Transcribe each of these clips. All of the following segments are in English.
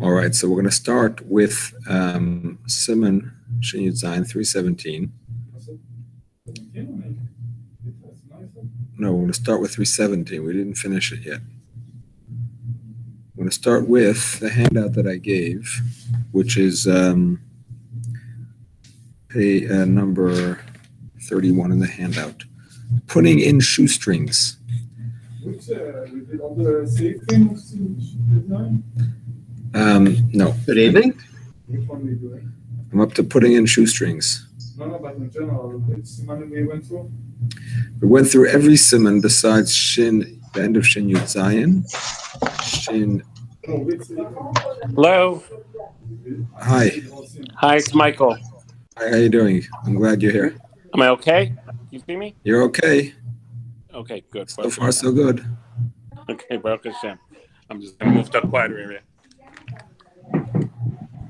All right, so we're going to start with Siman Shin Yud Zayin 317. No, we're going to start with 317. We didn't finish it yet. I'm going to start with the handout that I gave, which is number 31 in the handout. Putting in shoestrings. Which, we did all the safe things design? No. Good evening. Which one are we doing? I'm up to putting in shoestrings. No, but in general, which Siman we went through? We went through every Siman besides Shin, the end of Shin Yud Zayin. Shin. No, which Hello. Hi. Hi, it's Michael. Hi, how you doing? I'm glad you're here. Am I okay? You see me? You're okay. Okay, good. So far, so good. Okay, Baruch Hashem. I'm just going to move to a quieter area.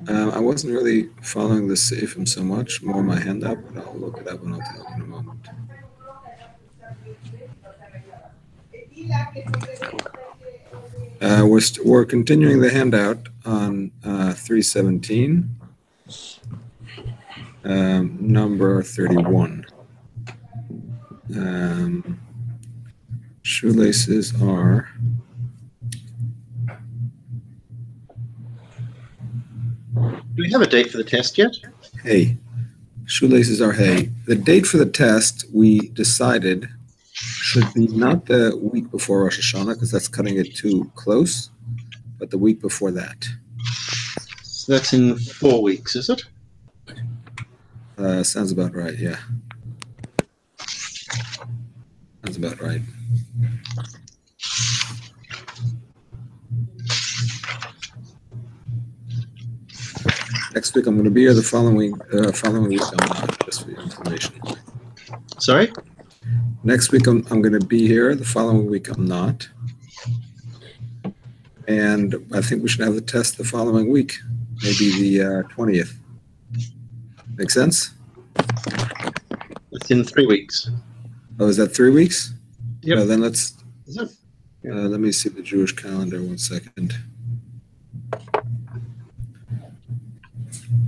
I wasn't really following the Seifim so much, more my handout, but I'll look it up and I'll tell you in a moment. We're continuing the handout on 317, number 31. Shoelaces are Do we have a date for the test yet? hay. Shoelaces are hay. The date for the test we decided should be not the week before Rosh Hashanah because that's cutting it too close, but the week before that. So that's in 4 weeks, is it? Sounds about right, yeah. Sounds about right. Next week I'm going to be here. The following week I'm not, just for your information. Sorry? Next week I'm going to be here. The following week I'm not. And I think we should have the test the following week, maybe the 20th. Make sense? It's in 3 weeks. Oh, is that 3 weeks? Yep. Yeah, then let's. Is it? Let me see the Jewish calendar 1 second.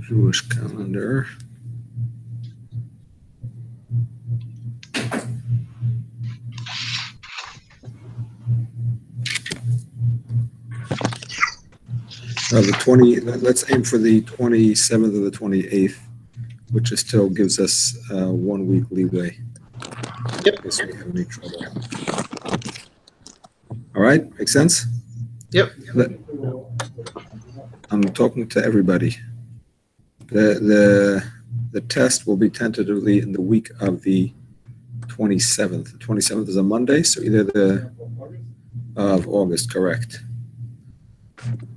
Jewish calendar. The 20. Let's aim for the 27th or the 28th, which is still gives us 1 week leeway. Yep. In case we have any trouble. All right, makes sense? Yep. I'm talking to everybody. The test will be tentatively in the week of the 27th. The 27th is a Monday, so either the of August, correct.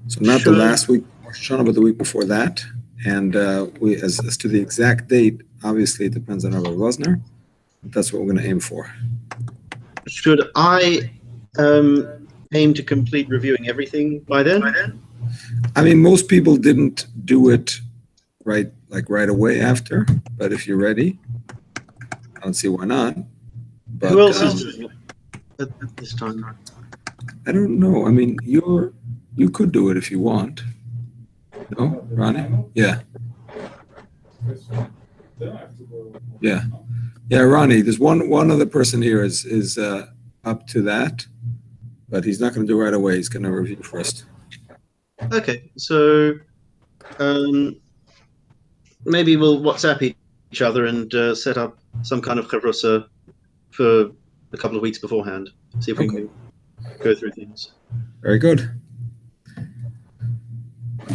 So not the last week, but the week before that. And we, as to the exact date, obviously it depends on Rabbi Rosner. That's what we're going to aim for. Should I aim to complete reviewing everything by then? I mean, most people didn't do it right away after, but if you're ready, I don't see why not. But, who else is doing it at this time? I don't know. I mean, you could do it if you want. No, Ronnie? Yeah. Yeah. Yeah, Ronnie, there's one other person here is up to that, but he's not going to do it right away. He's going to review first. Okay, so maybe we'll WhatsApp each other and set up some kind of chavrusa for a couple of weeks beforehand. See if we can go through things. Very good.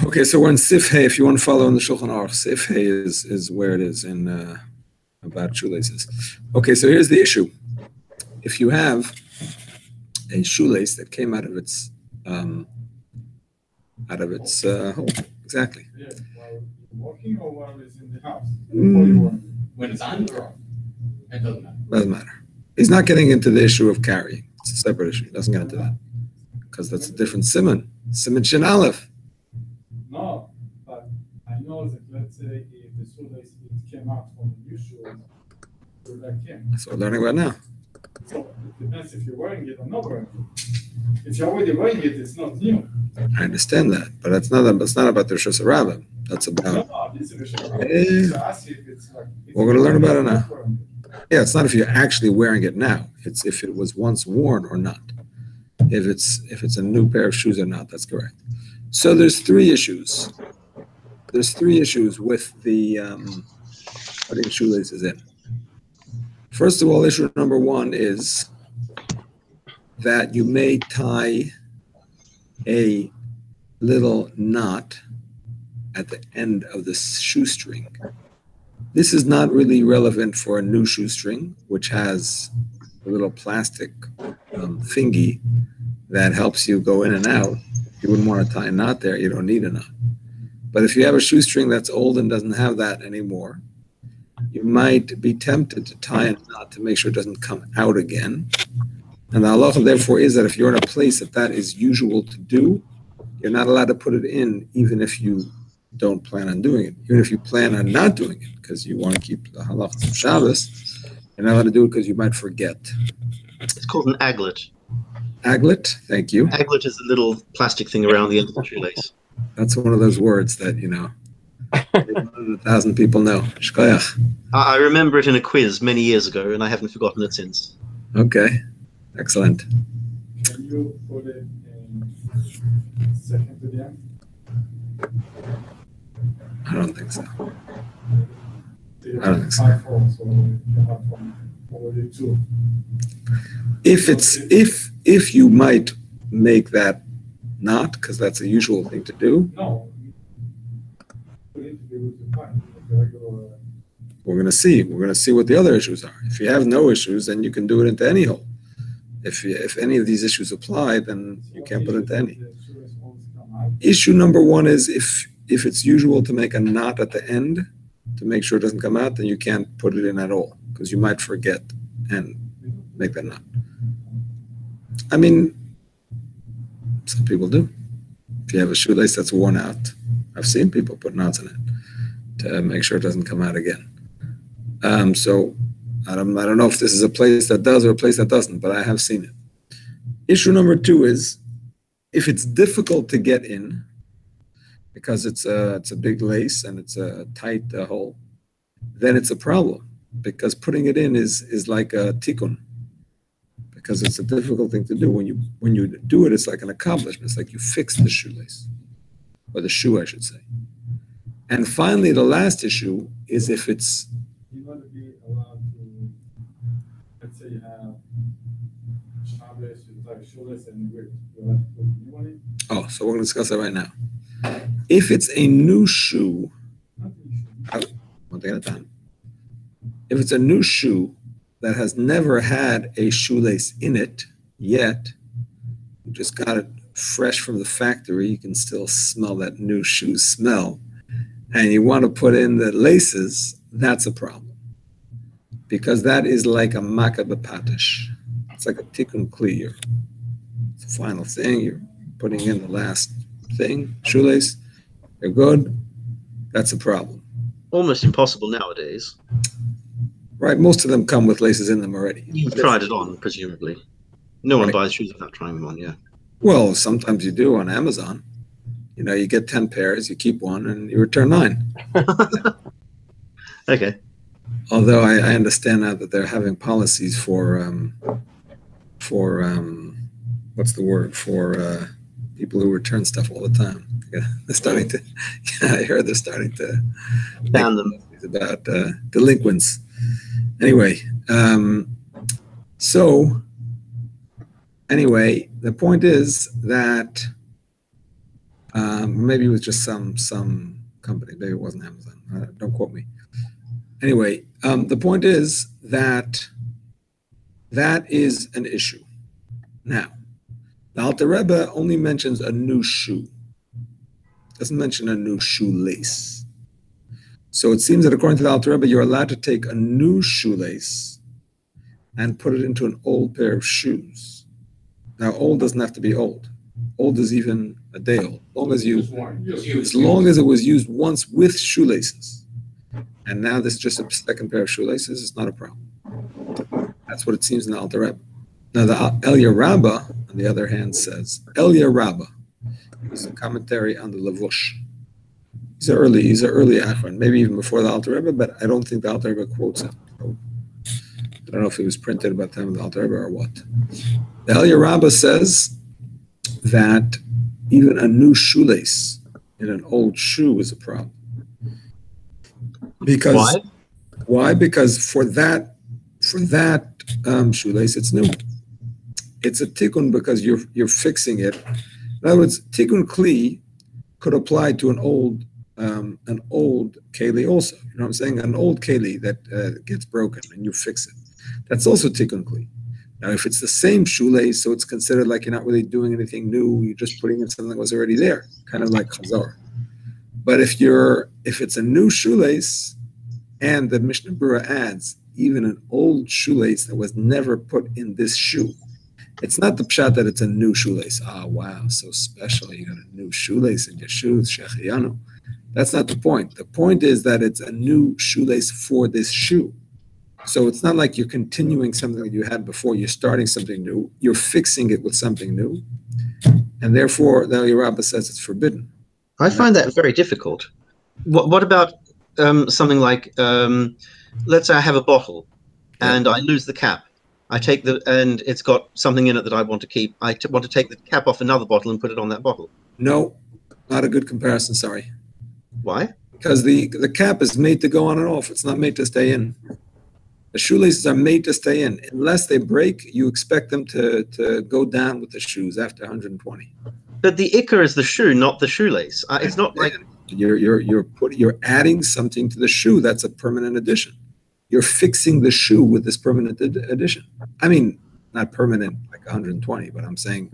Okay, so we're in Sif Hay. If you want to follow in the Shulchan Aruch, Sif Hay is where it is in about shoelaces. Okay, so here's the issue. If you have a shoelace that came out of its hole, exactly. Yeah, while walking or while it's in the house? When it's on or off? It doesn't matter. Doesn't matter. He's not getting into the issue of carrying. It's a separate issue. He doesn't get into that. Because that's a different Siman. Siman Shin Aleph. No, but I know that let's say if the shoelace came out from the new shoe, that came. That's what we're learning about now. So it depends if you're wearing it or not wearing it. If you're already wearing it, it's not new. I understand that, but it's not about the Rishus Rabbim. That's No, about. no, this is a Eh, So ask you if it's like. We're gonna learn about it now. Not wearing Yeah, it's not if you're actually wearing it now. It's if it was once worn or not. If it's a new pair of shoes or not. That's correct. So there's three issues. There's three issues with the putting shoelaces in. First of all, issue number one is that you may tie a little knot at the end of the shoestring. This is not really relevant for a new shoestring, which has a little plastic thingy that helps you go in and out. You wouldn't want to tie a knot there. You don't need a knot. But if you have a shoestring that's old and doesn't have that anymore, you might be tempted to tie a knot to make sure it doesn't come out again. And the halacha, therefore, is that if you're in a place that is usual to do, you're not allowed to put it in, even if you don't plan on doing it. Even if you plan on not doing it, because you want to keep the halachas of Shabbos, you're not allowed to do it because you might forget. It's called an aglet. Aglet, thank you. Aglet is a little plastic thing around the end of the shoelace. That's one of those words that, 1,000 people know. Shkoyach. I remember it in a quiz many years ago, and I haven't forgotten it since. Okay, excellent. Can you put it in second to the end? I don't think so. You I don't think so. 5 4, so you have already 2. If you might make that knot, because that's a usual thing to do, No. You need to be able to find the regular. we're going to see. We're going to see what the other issues are. If you have no issues, then you can do it into any hole. If any of these issues apply, then you can't put it into any. The shoelace always come out. Issue number one is if it's usual to make a knot at the end to make sure it doesn't come out, then you can't put it in at all because you might forget and make that knot. I mean, some people do. If you have a shoelace that's worn out, I've seen people put knots in it to make sure it doesn't come out again. So I don't know if this is a place that does or a place that doesn't, but I have seen it. Issue number two is if it's difficult to get in because it's a big lace and it's a tight hole, then it's a problem because putting it in is like a tikkun because it's a difficult thing to do. When you do it, it's like an accomplishment. It's like you fix the shoelace or the shoe, I should say. And finally, the last issue is if it's You're going to be allowed to, let's say you have Shabbos, you tie shoelace and you're allowed to put a new one in. so we're going to discuss that right now. If it's a new shoe, Not an issue. one thing at a time. If it's a new shoe that has never had a shoelace in it yet, you just got it fresh from the factory, you can still smell that new shoe smell, and you want to put in the laces, that's a problem. Because that is like a makkah b'patish. It's like a tikkun kli. It's the final thing. You're putting in the last thing, shoelace. You're good. That's a problem. Almost impossible nowadays. Right? Most of them come with laces in them already. You've tried it on, presumably. No one Right. buys shoes without trying them on, yeah. Well, sometimes you do on Amazon. You get 10 pairs, you keep one, and you return 9. Okay. Although I understand now that they're having policies for what's the word, for people who return stuff all the time. Yeah, they're starting to, I heard they're starting to Ban them. about delinquents. Anyway, the point is that maybe it was just some company. Maybe it wasn't Amazon. Don't quote me. Anyway, the point is that is an issue. Now, the Alter Rebbe only mentions a new shoe. Doesn't mention a new shoelace. So it seems that according to the Alter Rebbe, you're allowed to take a new shoelace and put it into an old pair of shoes. Now, old doesn't have to be old. Old is even a day old. As long as it was used once with shoelaces. And now this is just a second pair of shoelaces, it's not a problem. That's what it seems in the Alter Rebbe. Now, the Elia Rabbah, on the other hand, says, Elia Rabbah is a commentary on the Lavush. He's an early Achron, maybe even before the Alter Rebbe, but I don't think the Alter Rebbe quotes him. I don't know if it was printed about the time of the Alter Rebbe or what. The Elia Rabbah says that even a new shoelace in an old shoe is a problem. Because why? Because for that shoelace, it's new. It's a tikkun because you're fixing it. In other words, tikkun kli could apply to an old keli also. You know what I'm saying? An old keli that gets broken and you fix it. That's also tikkun kli. Now, if it's the same shoelace, so it's considered like you're not really doing anything new. You're just putting in something that was already there, kind of like chazor. But if it's a new shoelace, and the Mishnah Berurah adds even an old shoelace that was never put in this shoe, it's not the pshat that it's a new shoelace. Ah, wow, so special. You got a new shoelace in your shoes, Shechiyanu. That's not the point. The point is that it's a new shoelace for this shoe. So it's not like you're continuing something that you had before. You're starting something new. You're fixing it with something new. And therefore, the Elia Rabbah says it's forbidden. I find that very difficult. What about something like, let's say I have a bottle and I lose the cap. And it's got something in it that I want to keep. I want to take the cap off another bottle and put it on that bottle. No, not a good comparison, sorry. Why? Because the cap is made to go on and off. It's not made to stay in. The shoelaces are made to stay in. Unless they break, you expect them to go down with the shoes after 120. But the ikar is the shoe, not the shoelace. It's not like you're adding something to the shoe. That's a permanent addition. You're fixing the shoe with this permanent addition. I mean, not permanent like 120, but I'm saying,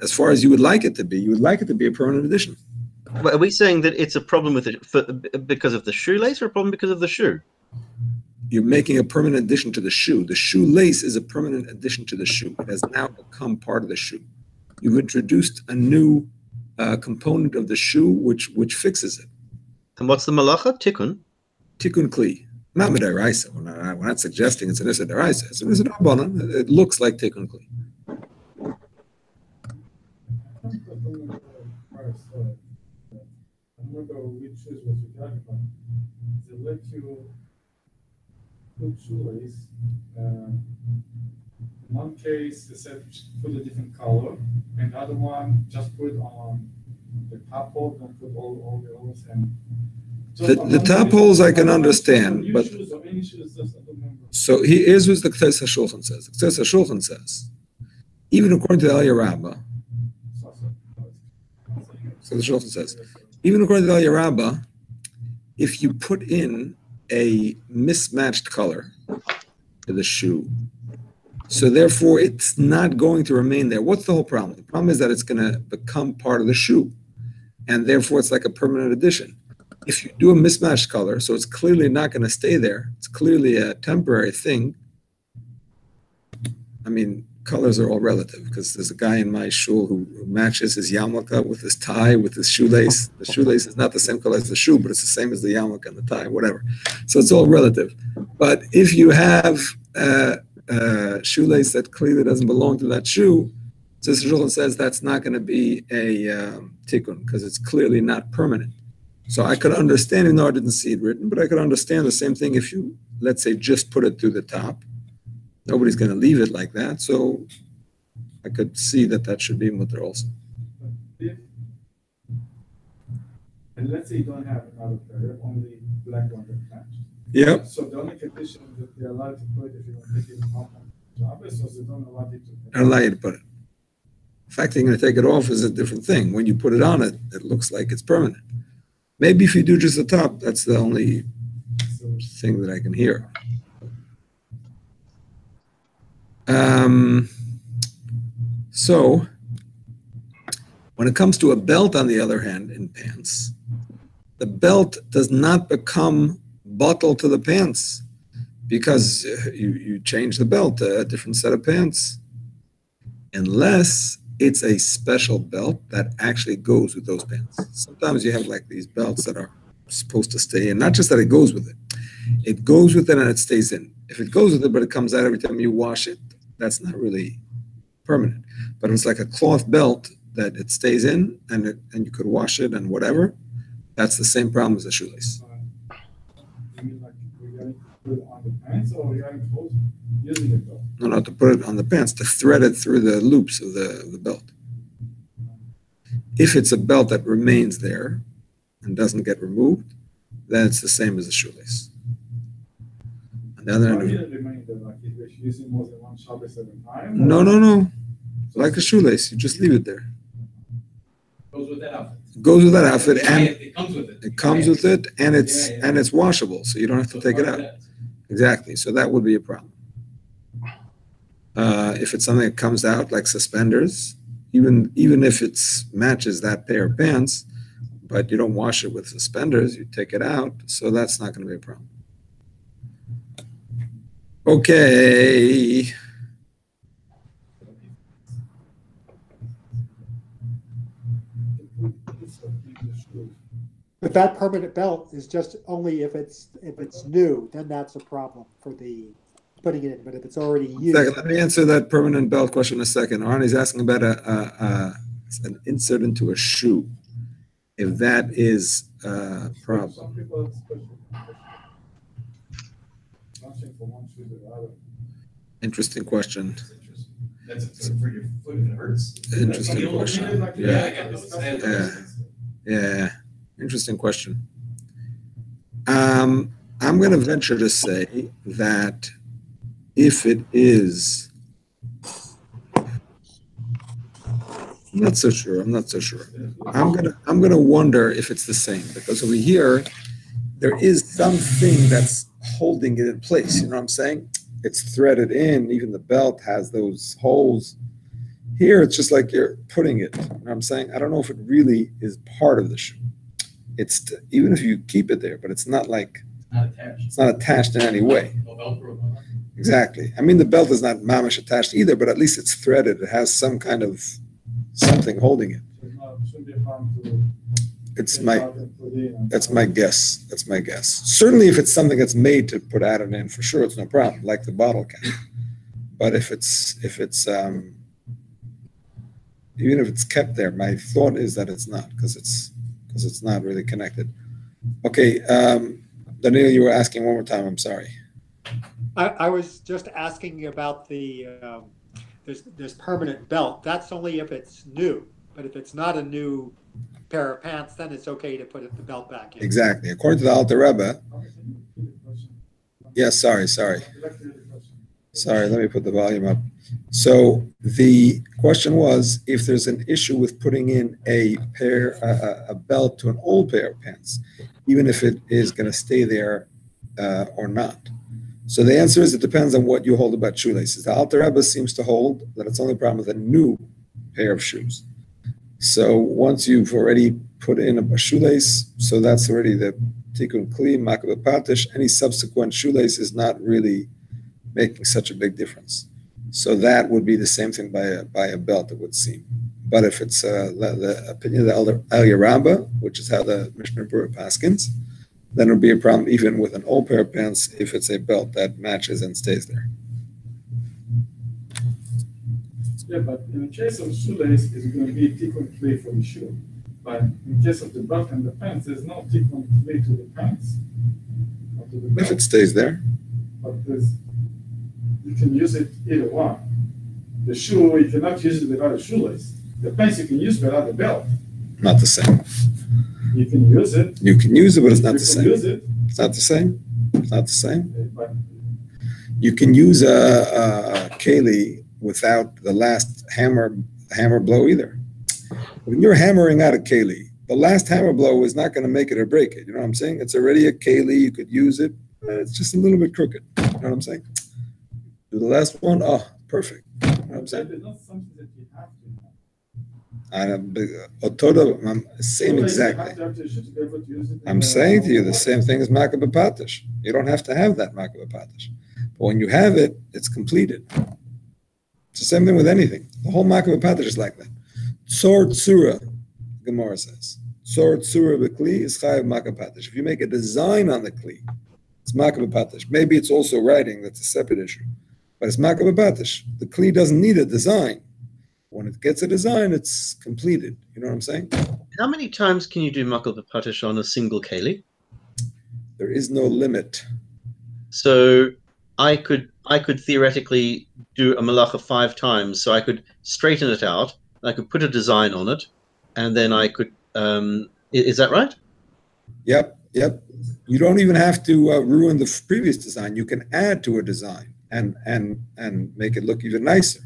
as far as you would like it to be, you would like it to be a permanent addition. Are we saying that it's a problem with it because of the shoelace, or a problem because of the shoe? You're making a permanent addition to the shoe. The shoelace is a permanent addition to the shoe. It has now become part of the shoe. You've introduced a new component of the shoe which fixes it. And what's the malacha? Tikkun? Tikkun kli. Not midaraisa. We're not suggesting it's an issa deraisa. It's an issa d'rabbanan. It looks like tikkun kli. I remember which shoes was you talking about. They let you put shoelace. In one case, they said put a different color, and the other one just put on the top hole, don't put all the holes. And the top holes I can understand, but shoes or any shoes, just, I don't remember. So here's what the K'tes HaShulchan says. The K'tes HaShulchan says, even according to the Elia Rabbah, so the Shulchan says, even according to the Elia Rabbah, if you put in a mismatched color to the shoe, so therefore it's not going to remain there. What's the whole problem? The problem is that it's going to become part of the shoe, and therefore it's like a permanent addition. If you do a mismatched color, so it's clearly not going to stay there, it's clearly a temporary thing. I mean, colors are all relative, because there's a guy in my shul who matches his yarmulke with his tie, with his shoelace. The shoelace is not the same color as the shoe, but it's the same as the yarmulke and the tie, whatever. So it's all relative. But if you have a shoelace that clearly doesn't belong to that shoe, Sister Shulchan says that's not going to be a tikkun, because it's clearly not permanent. So I could understand, even though I didn't see it written, but I could understand the same thing if you, let's say, just put it through the top. Nobody's going to leave it like that, so I could see that should be mutter also. And let's say you don't have another pair, only black one that matches. Yep. So the only condition that they're allowed to put if you want to take it home on Shabbos, so they don't allow you to. I don't allow you to put it. The fact that you're going to take it off is a different thing. When you put it on, it looks like it's permanent. Maybe if you do just the top, that's the only thing that I can hear. So when it comes to a belt, on the other hand, in pants, the belt does not become bottled to the pants, because you change the belt to a different set of pants, unless it's a special belt that actually goes with those pants. Sometimes you have like these belts that are supposed to stay in, not just that it goes with it. It goes with it and it stays in. If it goes with it, but it comes out every time you wash it, that's not really permanent. But it's like a cloth belt that it stays in, and you could wash it and whatever. That's the same problem as a shoelace. You mean like we're going to put it on the pants, or we're going to using it though? No, not to put it on the pants, to thread it through the loops of the belt. If it's a belt that remains there and doesn't get removed, then it's the same as a shoelace. On the other It hand, didn't remain there, like if we're using more than one Shabbos at a time? no. Like a shoelace, you just leave it there. Goes with that outfit. It goes with that outfit, and It comes with it. it comes with it, and it's washable, so you don't have to take it out. Exactly. So that would be a problem. If it's something that comes out like suspenders, even if it matches that pair of pants, but you don't wash it with suspenders, you take it out, so that's not going to be a problem. Okay. But that permanent belt is just only if it's new, then that's a problem for the putting it in. But if it's already used, Let me answer that permanent belt question in a second. Arnie's asking about an insert into a shoe. If that is a problem. Some people have special washing from one shoe to the other. Interesting question. That's for your foot if it hurts. Interesting question. Like, Yeah. I get those. I have Yeah. those. Yeah. Interesting question. I'm going to venture to say that if it is, I'm not so sure. I'm gonna wonder if it's the same, because over here there is something that's holding it in place. You know what I'm saying? It's threaded in. Even the belt has those holes. Here it's just like you're putting it. You know what I'm saying? I don't know if it really is part of the shoe. It's even if you keep it there, but it's not like Not attached. it's not attached in any way. No Velcro. No nothing. Exactly. I mean, the belt is not mamish attached either, but at least it's threaded. It has some kind of something holding it. Shouldn't be a problem to. It's take my out and put in and- that's my guess. That's my guess. Certainly, if it's something that's made to put added in, for sure, it's no problem, like the bottle can. But if it's even if it's kept there, my thought is that it's not, because it's not really connected. Okay, Daniel, you were asking one more time. I'm sorry. I was just asking about the there's permanent belt. That's only if it's new. But if it's not a new pair of pants, then it's okay to put the belt back in. Exactly. According to the Alter Rebbe. Okay, can you repeat the question? Yes. Sorry. I'd like to hear the question. Sorry, let me put the volume up. So the question was if there's an issue with putting in a belt to an old pair of pants, even if it is going to stay there or not. So the answer is it depends on what you hold about shoelaces. The Alter Rebbe seems to hold that it's only a problem with a new pair of shoes. So once you've already put in a shoelace, so that's already the tikkun kli, makabeh patish, any subsequent shoelace is not really making such a big difference. So that would be the same thing by a belt, it would seem. But if it's the opinion of the elder Al Yaramba, which is how the Mishnah Berurah paskins, then it would be a problem even with an old pair of pants if it's a belt that matches and stays there. Yeah, but in the case of shoelace, it's going to be tikkun kli for the shoe. But in case of the belt and the pants, there's no tikkun kli to the pants. Or to the If belt. it stays there, But you can use it either one. The shoe, you cannot use it without a shoelace. The pants you can use without the belt. not the same. You can use it. You can use it, but it's not You the can same. use it, It's not the same. It's not the same. but You can use a keli without the last hammer blow either. When you're hammering out a keli, the last hammer blow is not going to make it or break it. You know what I'm saying? It's already a keli. You could use it. It's just a little bit crooked. You know what I'm saying? Do the last one. Oh, perfect. You know what I'm saying? it's not something that you have to have. Same Shoelace, you exactly. have to have the shoe to be able to use it in I'm saying to you the same thing as makabeh patish. You don't have to have that makabeh patish. But when you have it, it's completed. It's the same thing with anything. The whole makabeh patish is like that. Tzor tzura, Gemara says. Tzor tzura b'kli is chayav makabeh patish. If you make a design on the kli, It's makabel patish. Maybe it's also writing. That's a separate issue. But it's makabel patish. The kli doesn't need a design. When it gets a design, it's completed. You know what I'm saying? How many times can you do makal b'patish on a single keli? There is no limit. So I could theoretically do a malacha 5 times. So I could straighten it out. I could put a design on it, and then I could. Is that right? Yep. You don't even have to ruin the previous design. You can add to a design and make it look even nicer,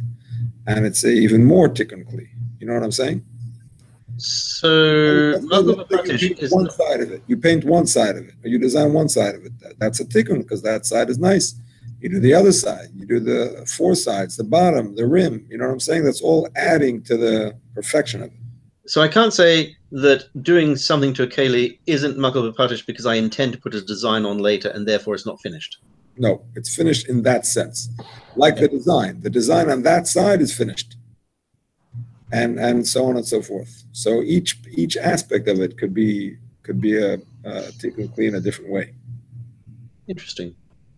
and it's even more technically. You know what I'm saying? So You paint one side of it. You paint one side of it, or you design one side of it. That's a tikkun because that side is nice. You do the other side. You do the 4 sides, the bottom, the rim. You know what I'm saying? That's all adding to the perfection of it. So I can't say that doing something to a keli isn't makal b'patish because I intend to put a design on later and therefore it's not finished. No, it's finished in that sense. Like the design. The design on that side is finished. And so on and so forth. So each aspect of it could be a tikkun kli in a different way. Interesting.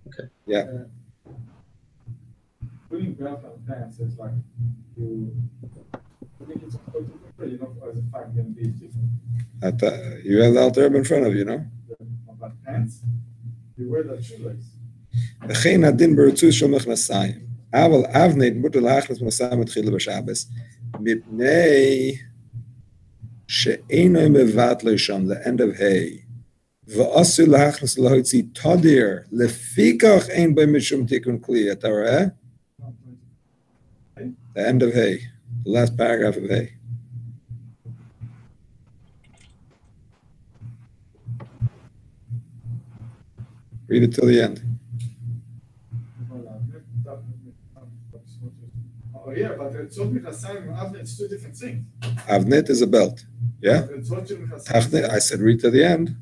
Okay. Yeah. Putting belt on pants is like you think it's important, you know, as a fact can be different. You have the altar in front of you, no? About pants, you wear that shoelace. וכן הדין ברצוץ של מכנסיים. אבל אבנית מותר להכניס מכנסיים מתחיל בשבס, מפני שאינו מבטל שם, the end of hay. ואסור להכניס להוציא תדיר, לפיכך אין בו משום תיקון כלי. אתה רואה? The end of hay, the last paragraph of hay. Read it till the end. Oh yeah, but it's only Hassan and Avnet, it's 2 different things. Avnet is a belt. Yeah? Avnet, I said read to the end.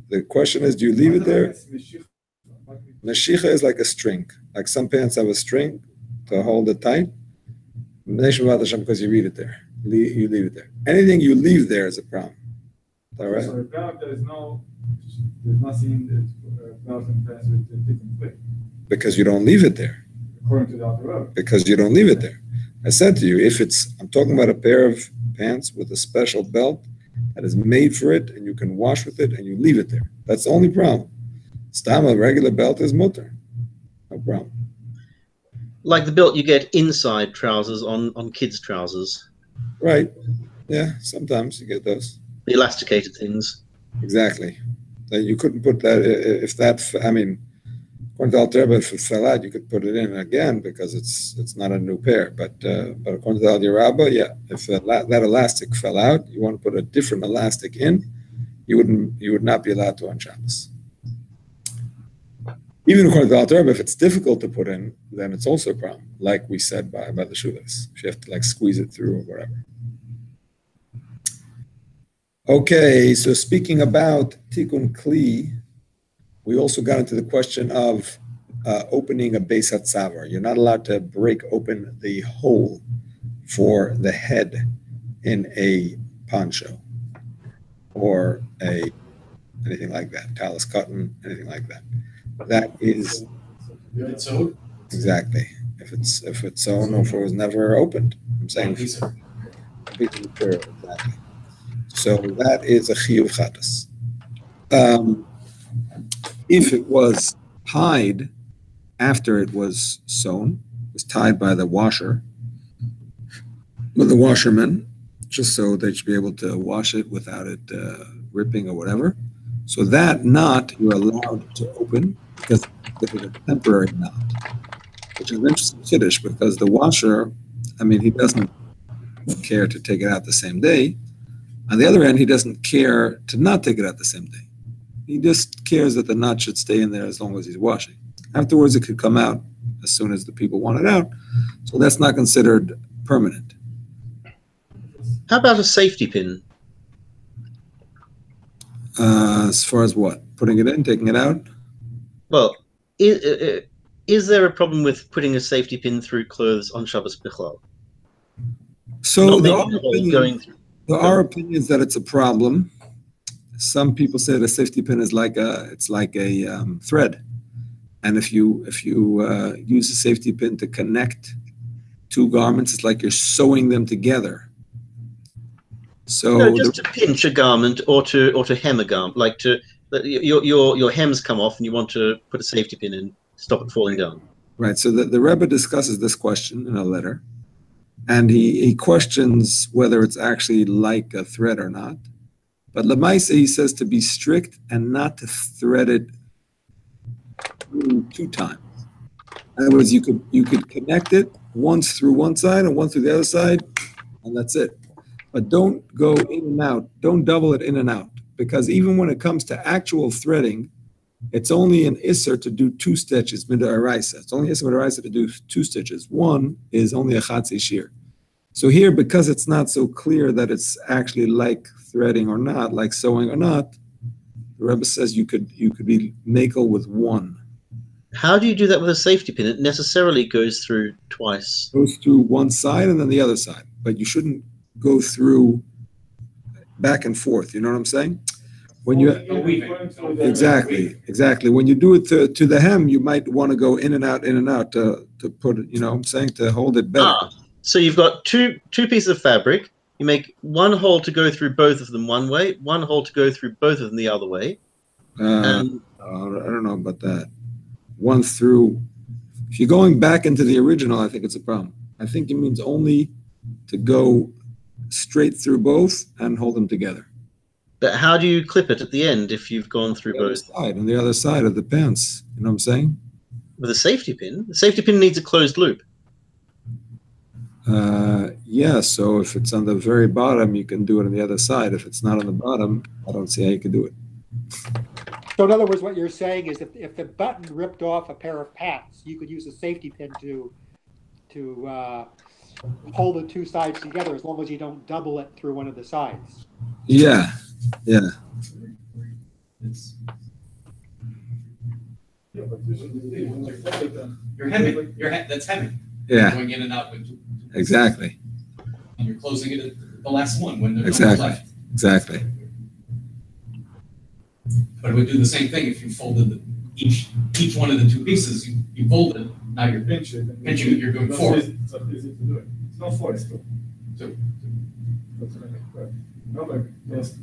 The question is, do you leave it there? Meshicha is like a string. Like some pants have a string to hold it tight. Because you read it there. You leave it there. Anything you leave there is a problem. All right? So there's nothing that thousand pants with the different clip. Because you don't leave it there. According to the outer road. Because you don't leave it there. I said to you, I'm talking about a pair of pants with a special belt that is made for it, and you can wash with it, and you leave it there. That's the only problem. Stam, a regular belt is mutter. No problem. Like the belt you get inside trousers on kids' trousers. Right. Yeah, sometimes you get those. The elasticated things. Exactly. You couldn't put that, according to Al Terba, if it fell out, you could put it in again because it's not a new pair. But according to Al Yerabba, yeah, if that elastic fell out, you want to put a different elastic in, you would not be allowed to on Shabbos. Even according to Al Terba, if it's difficult to put in, then it's also a problem, like we said by the shoelace. If you have to squeeze it through or whatever. Okay, so speaking about Tikkun Kli, we also got into the question of opening a Beis HaTzavar. You're not allowed to break open the hole for the head in a poncho or anything like that, talus cotton, anything like that. That is exactly if it's sewn or if it was never opened. I'm saying piece of material, exactly. So that is a chiyuv chatas. If it was tied after it was sewn, it was tied by the washer, with the washerman, just so they should be able to wash it without it ripping or whatever. So that knot you're allowed to open because it's a temporary knot, which is an interesting kiddush because the washer, he doesn't care to take it out the same day. On the other hand, he doesn't care to not take it out the same day. He just cares that the knot should stay in there as long as he's washing. Afterwards, it could come out as soon as the people want it out. So that's not considered permanent. How about a safety pin? As far as what? Putting it in, taking it out? Well, is there a problem with putting a safety pin through clothes on Shabbos Bichlal? So Not there making are, a hole opinions, going through. there are opinions that it's a problem. Some people say the safety pin is like a thread, and if you use a safety pin to connect two garments, it's like you're sewing them together. So No, just to pinch a garment or to hem a garment, like your hems come off and you want to put a safety pin in, stop it falling down. right. So the Rebbe discusses this question in a letter, and he questions whether it's actually like a thread or not. But Lamaisa, he says to be strict and not to thread it two times. In other words, you could connect it once through one side and once through the other side, and that's it. But don't go in and out. Don't double it in and out. Because even when it comes to actual threading, it's only an isser to do two stitches, midaraisa. It's only isser midaraisa to do two stitches. One is only a chatzi shear. So here, because it's not so clear that it's actually like threading or not, like sewing or not, the Rebbe says you could be makel with one. How do you do that with a safety pin? It necessarily goes through twice. Goes through one side and then the other side, but you shouldn't go through back and forth. You know what I'm saying? When you exactly when you do it to the hem, you might want to go in and out to put it. You know what I'm saying, to hold it better. So you've got two pieces of fabric. You make one hole to go through both of them one way, one hole to go through both of them the other way. I don't know about that. One through. If you're going back into the original, I think it's a problem. I think it means only to go straight through both and hold them together. But how do you clip it at the end if you've gone through both? On the other side of the pants. You know what I'm saying? With a safety pin? The safety pin needs a closed loop. Yeah, so if it's on the very bottom, you can do it on the other side. If it's not on the bottom, I don't see how you can do it. So in other words, what you're saying is if the button ripped off a pair of pants, you could use a safety pin to hold the two sides together as long as you don't double it through one of the sides. Yeah. It's, you're hemming. That's hemming. Yeah. Going in and out. Exactly. And you're closing it at the last one when there's Exactly. no left. Exactly. But it would do the same thing if you folded each one of the two pieces. You fold it. Now you're pinching it. You're going forward. It's not easy to do it. It's not force though. So, Not just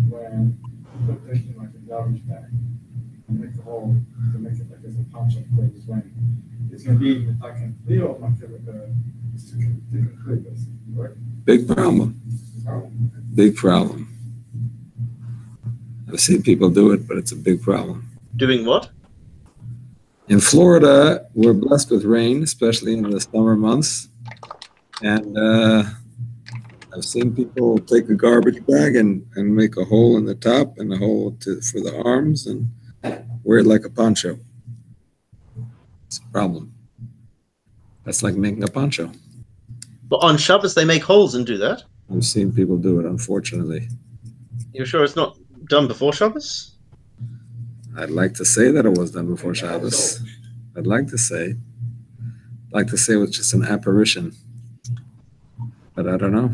when you put taking like a garbage bag and make the hole to make it like as a punch up where it's raining. It's gonna be the tuck and clear or like it's too clear, right? Big problem. Big problem. I've seen people do it, but it's a big problem. Doing what? In Florida, we're blessed with rain, especially in the summer months. And I've seen people take a garbage bag and make a hole in the top and a hole for the arms and wear it like a poncho. It's a problem. That's like making a poncho. But on Shabbos, they make holes and do that? I've seen people do it, unfortunately. You're sure it's not done before Shabbos? I'd like to say that it was done before Shabbos. I'd like to say it was just an apparition. But I don't know.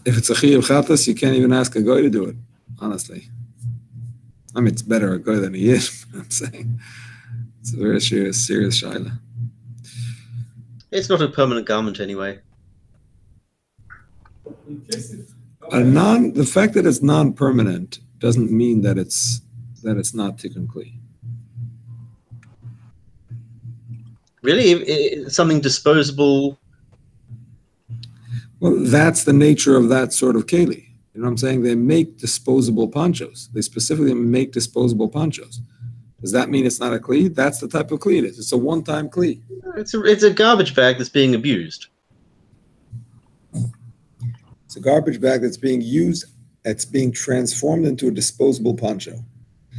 If it's a chiyuv chatas, you can't even ask a goy to do it, honestly. I mean, it's better a goy than a yid, I'm saying. It's a very serious shaila. It's not a permanent garment anyway. The fact that it's non-permanent doesn't mean that it's not tikkun kli. Really? It's something disposable? Well, that's the nature of that sort of keli. You know what I'm saying? They make disposable ponchos. They specifically make disposable ponchos. Does that mean it's not a kli? That's the type of kli it is. It's a one-time kli. It's a garbage bag that's being abused. It's a garbage bag that's being used. It's being transformed into a disposable poncho.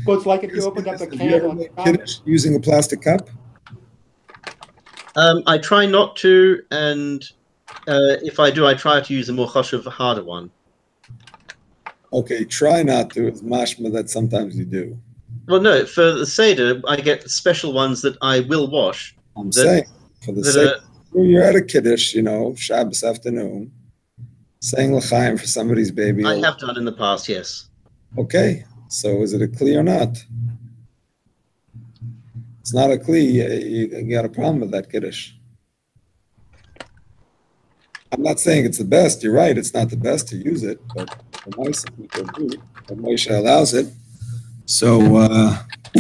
Well, it's like if you opened up a Have you can ever on made kiddush using a plastic cup? I try not to, and if I do, I try to use a more chashuv, harder one. Okay, try not to. It's mashma that sometimes you do. Well, no, for the Seder, I get special ones that I will wash. I'm saying, for the sake, you're at a Kiddush, Shabbos afternoon, saying L'chaim for somebody's baby. I have done in the past, yes. Okay, so is it a Kli or not? It's not a Kli, you got a problem with that Kiddush. I'm not saying it's the best, you're right, it's not the best to use it, but the Moshe people do, the Moshe allows it. So,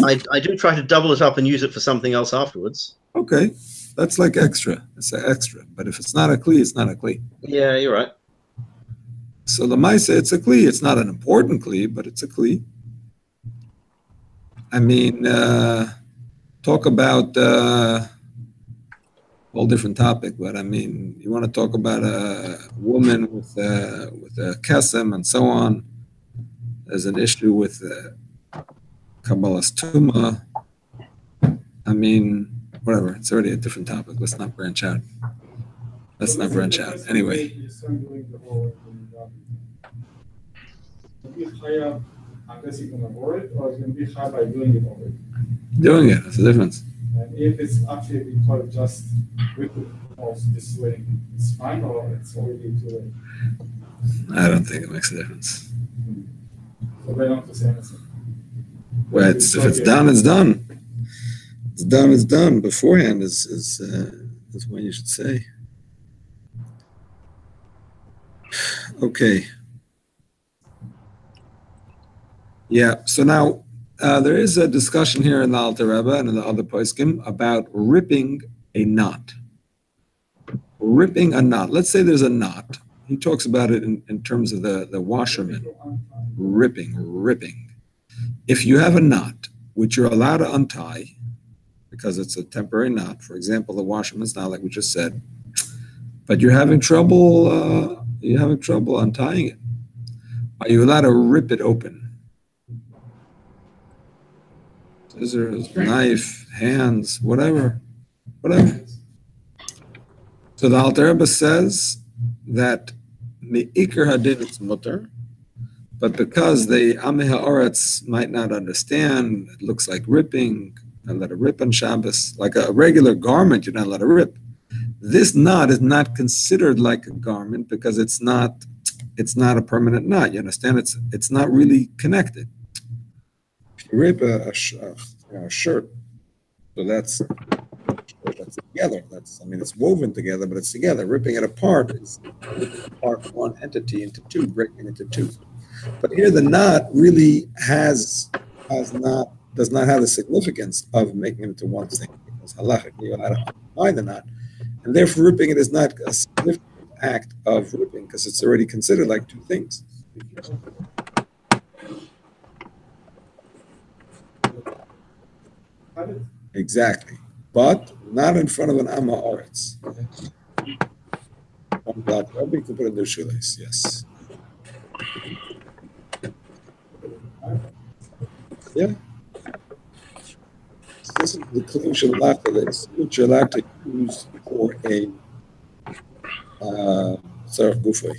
I do try to double it up and use it for something else afterwards. okay, that's like extra, it's an extra, but if it's not a Kli, it's not a Kli. Yeah, you're right. So the Moshe, it's a Kli, it's not an important Kli, but it's a Kli. I mean, talk about whole different topic, but I mean, you want to talk about a woman with a kesem and so on. There's an issue with Kabbalah's Tuma. I mean, whatever. It's already a different topic. Let's not branch out. Anyway. Unless you're going to avoid it, or it's going to be hard by doing it already. Doing it, that's the difference. And if it's actually because just with the this way, it's fine, or it's already too late. I don't think it makes a difference. So they don't have to say anything. Well, if it's done, it's done. It's done. Beforehand is what you should say. Okay. Yeah. So now there is a discussion here in the Alter Rebbe and in the other poskim about ripping a knot. Ripping a knot. Let's say there's a knot. He talks about it in terms of the washerman. Ripping. If you have a knot, which you're allowed to untie, because it's a temporary knot, for example, the washerman's knot, like we just said, but you're having trouble untying it. Are you allowed to rip it open? Scissors, knife, hands, whatever. So the Alter Rebbe says that me'ikar hadin it's mutter, but because the Amei Ha'aretz might not understand, it looks like ripping, and let it rip on Shabbos, like a regular garment, you're not allowed to rip. This knot is not considered like a garment because it's not a permanent knot. You understand? It's not really connected. If you rip a shirt, so that's together. It's woven together, but it's together. Ripping it apart is part one entity into two, breaking into two. But here the knot really does not have the significance of making it into one thing, because halachically you're allowed to untie the knot, and therefore ripping it is not a significant act of ripping because it's already considered like two things. Exactly, but not in front of an Am Ha'aretz. On that, you can put in their shoelace. Yes. Yeah. This is the clean shalach that's which you're allowed to use for a tzarech gufay.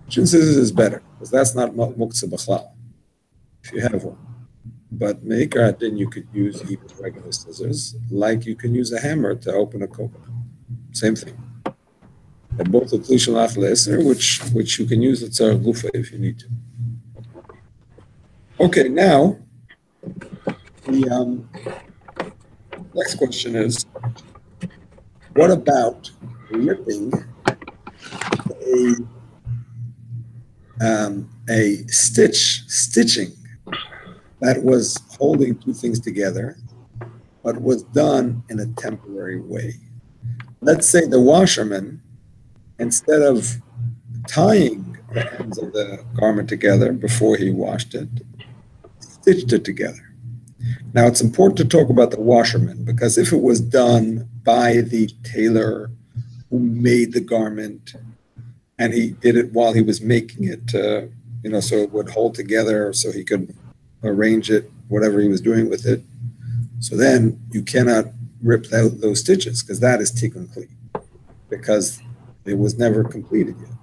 Shin scissors is better because that's not muktzah b'chlal if you have one. But me'ikar then you could use even regular scissors, like you can use a hammer to open a coconut. Same thing. They're both a kli shalach le'eser, which you can use the tzarech gufay if you need to. Okay, now the next question is, what about ripping a stitching that was holding two things together, but was done in a temporary way? Let's say the washerman, instead of tying the ends of the garment together before he washed it, stitched it together. Now, it's important to talk about the washerman, because if it was done by the tailor who made the garment, and he did it while he was making it, so it would hold together, so he could arrange it, whatever he was doing with it. So then you cannot rip out those stitches, because that is tikkun kli, because it was never completed yet.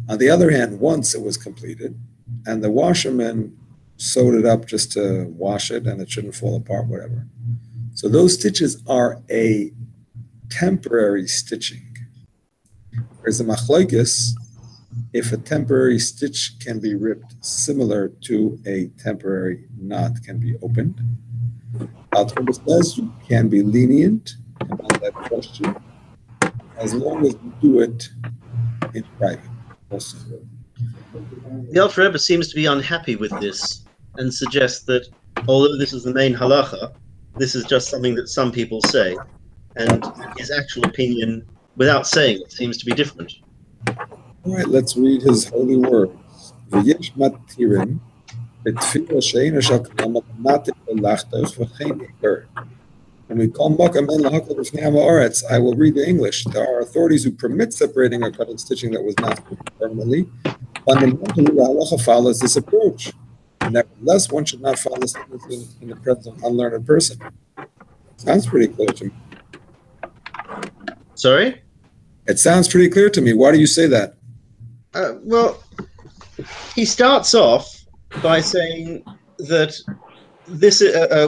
On the other hand, once it was completed, and the washerman sewed it up just to wash it, and it shouldn't fall apart, whatever. So those stitches are a temporary stitching. Whereas the machlokes, if a temporary stitch can be ripped similar to a temporary knot can be opened, Al-Torah says you can be lenient about that question as long as you do it in private. Also. The Alter Rebbe seems to be unhappy with this and suggests that although this is the main halacha, this is just something that some people say, and his actual opinion, without saying it, seems to be different. All right, let's read his holy words. V'yesh matirin betfila she'ena shel k'namat matim v'lachtos v'chein iker. When we call makam en lahakol b'fnei ha'aretz, I will read the English. There are authorities who permit separating or cutting stitching that was not permanently. Fundamentally, the halacha follows this approach. Nevertheless, one should not follow this in the presence of an unlearned person. Sounds pretty clear to me. Sorry? It sounds pretty clear to me. Why do you say that? Well, he starts off by saying that this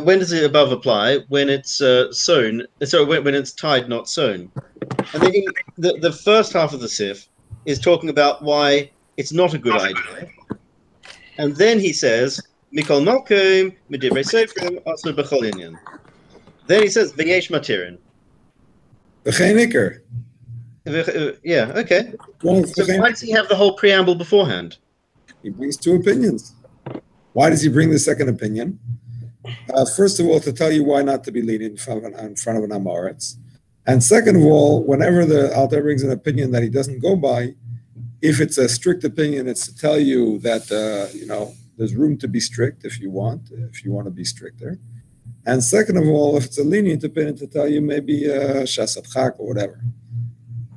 when does it above apply? When it's sewn, so when it's tied, not sewn. And then the first half of the sif is talking about why it's not a good idea. And then he says, Mikol Malkum, Medivrei Sofrim, Asur B'chol Inyan. Then he says, V'yesh Matirin. V'chein iker. Yeah, okay. Well, So why does he have the whole preamble beforehand? he brings two opinions. Why does he bring the second opinion? First of all, to tell you why not to be lenient in front of an Amoritz. And second of all, whenever the Alter brings an opinion that he doesn't go by, if it's a strict opinion, it's to tell you that, there's room to be strict if you want to be stricter. And second of all, if it's a lenient opinion, to tell you maybe Shasat Chak or whatever.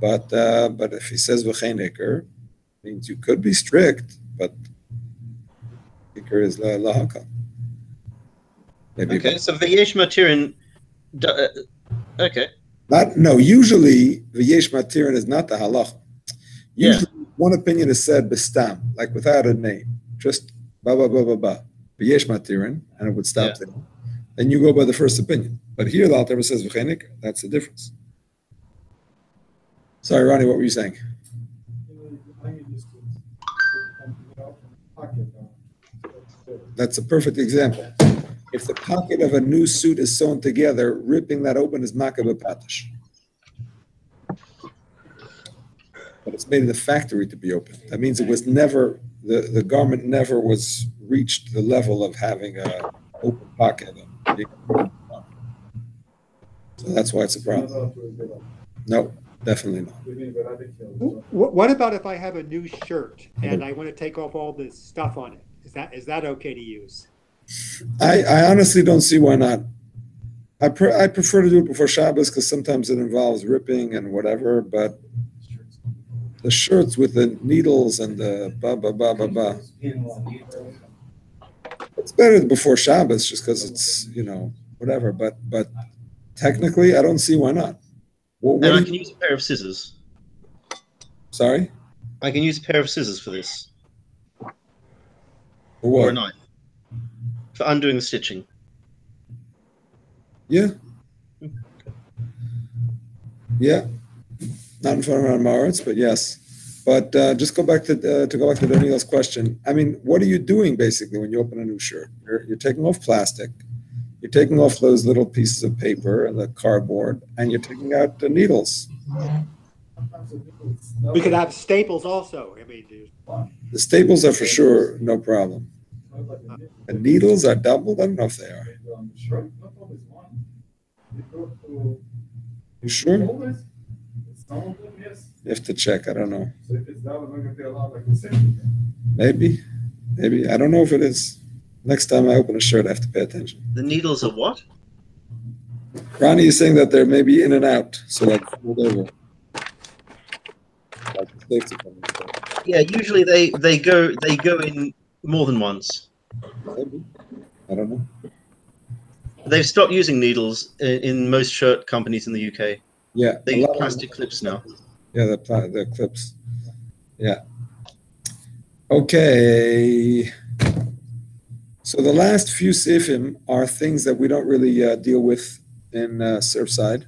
But if he says V'chein iker, means you could be strict, but iker is lahaka. Okay, so V'yesh Matirin, okay. Usually V'yesh Matirin is not the halacha. Usually one opinion is said bestam, like without a name, just ba ba ba ba ba. V'yesh Matirin, and it would stop there. Then you go by the first opinion. But here the Alter says V'chein iker. That's the difference. Sorry, Ronnie, what were you saying? That's a perfect example. If the pocket of a new suit is sewn together, ripping that open is makabeh patash. But it's made in the factory to be open. That means it was never, the garment never was reached the level of having an open pocket. So that's why it's a problem. No, definitely not. What about if I have a new shirt and I want to take off all this stuff on it? Is that okay to use? I honestly don't see why not. I prefer to do it before Shabbos because sometimes it involves ripping and whatever, but the shirts with the needles and the ba. It's better before Shabbos just because it's, whatever, but technically I don't see why not. And I can use a pair of scissors. Sorry? I can use a pair of scissors for this. For what? Or a knife. For undoing the stitching. Yeah. Yeah. Not in front of Maritz, but yes. But just go back to Daniel's question. I mean, what are you doing basically when you open a new shirt? You're taking off plastic. You're taking off those little pieces of paper and the cardboard, and you're taking out the needles. We could have staples also. I mean, the staples are for sure no problem. The needles are doubled? I don't know if they are. You sure? You have to check. I don't know. Maybe. I don't know if it is. Next time I open a shirt, I have to pay attention. The needles are what? Ronnie is saying that they're maybe in and out, so like fold over. Yeah, usually they go in more than once. Maybe. I don't know. They've stopped using needles in most shirt companies in the UK. Yeah. They use plastic clips now. Yeah, the clips. Yeah. Okay. So the last few sifim are things that we don't really deal with in Surfside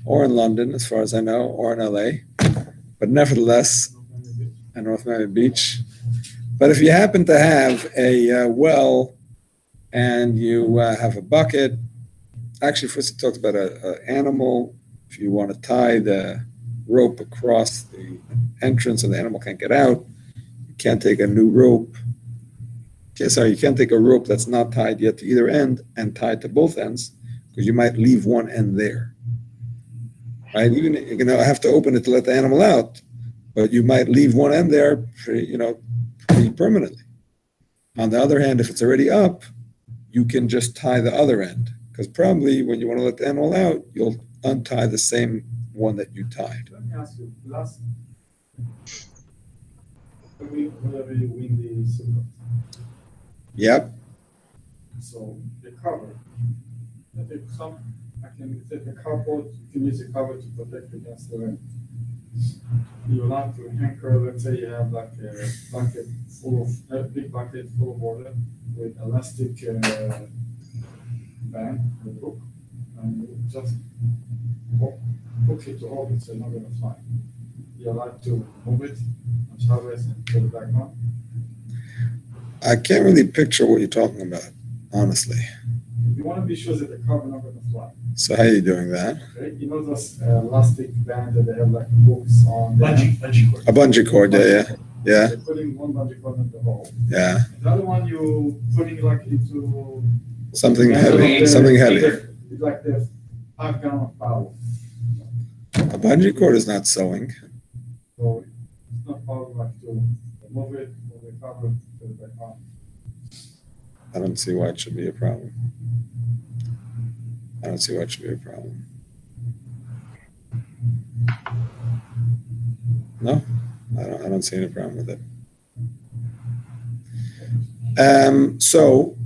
or in London, as far as I know, or in LA. But nevertheless, in North Miami Beach. But if you happen to have a well and you have a bucket, actually, first it talks about an animal. If you want to tie the rope across the entrance and the animal can't get out, you can't take a new rope. You can't take a rope that's not tied yet to either end and tie it to both ends, because you might leave one end there. Right? Even you're going to have to open it to let the animal out, but you might leave one end there, pretty permanently. On the other hand, if it's already up, you can just tie the other end, because probably when you want to let the animal out, you'll untie the same one that you tied. Let me ask you, whenever you win the Super. Yep. So the cover, I think I can take a cardboard, you can use a cover to protect against the rain. You want to anchor, let's say you have like a bucket a big bucket full of water with elastic band with hook, and you just hook it to hold it so it's not going to fly. You're allowed to move it on Shabbos and put it back on. I can't really picture what you're talking about, honestly. You want to be sure that the cover not going to fly. So how are you doing that? Okay, you know those elastic band that they have like hooks on Bungee cord. A bungee cord, yeah. You're putting one bungee cord in the hole. Yeah. The other one you putting like into Something heavy. It's like the 5 gallon of power. A bungee cord is not sewing. So it's not power like to move the cover, put it back on. I don't see why it should be a problem. No, I don't see any problem with it. So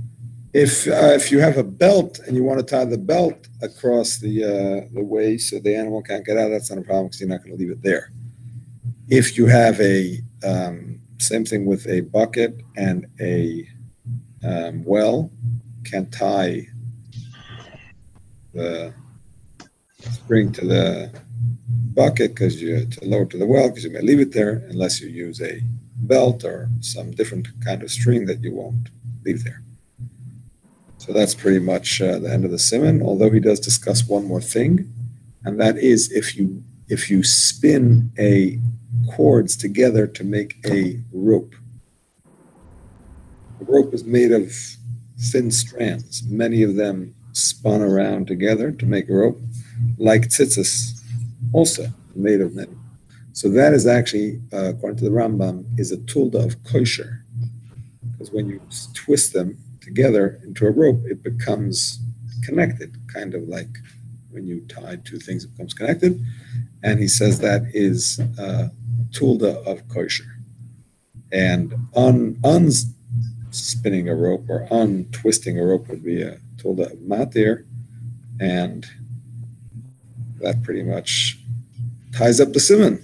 if you have a belt and you want to tie the belt across the way so the animal can't get out, that's not a problem because you're not going to leave it there. If you have a same thing with a bucket and a well, can tie the spring to the bucket because to lower to the well, because you may leave it there unless you use a belt or some different kind of string that you won't leave there. So that's pretty much the end of the Siman, although he does discuss one more thing, and that is if you spin cords together to make a rope. The rope is made of thin strands, many of them spun around together to make a rope, like tzitzis, also made of them. So that is actually, according to the Rambam, is a tulda of kosher, because when you twist them together into a rope, it becomes connected, kind of like when you tie two things, it becomes connected. And he says that is tulda of kosher. And unspinning a rope or untwisting a rope would be a tulda of matir, and that pretty much ties up the Siman.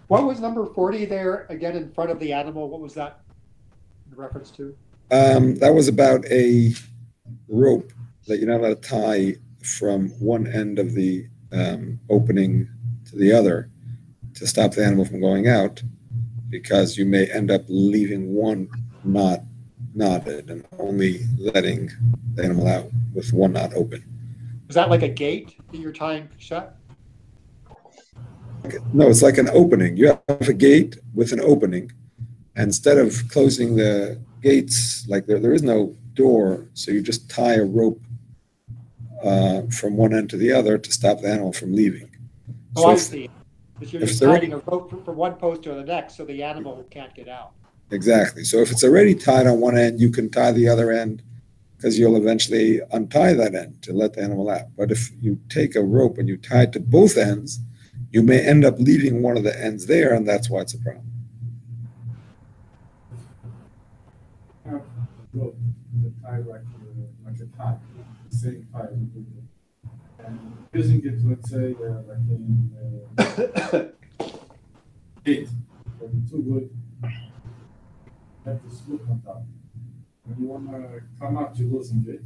What was number 40 there again in front of the animal? What was that in reference to? That was about a rope that you're not allowed to tie from one end of the opening to the other to stop the animal from going out, because you may end up leaving one knot knotted and only letting the animal out with one knot open. Was that like a gate that you're tying shut? No, it's like an opening. You have a gate with an opening, and instead of closing the gates, like there is no door, so you just tie a rope from one end to the other to stop the animal from leaving. Oh, So I if- see. But you're if just they're tying a rope from one post to the next so the animal can't get out. Exactly. So if it's already tied on one end, you can tie the other end, because you'll eventually untie that end to let the animal out. But if you take a rope and you tie it to both ends, you may end up leaving one of the ends there, and that's why it's a problem. Rope, the tie like a tie, the same tie. And using it, let's say, like in gate, when it's too good, have the scoop on top. When you want to come up, you loosen it.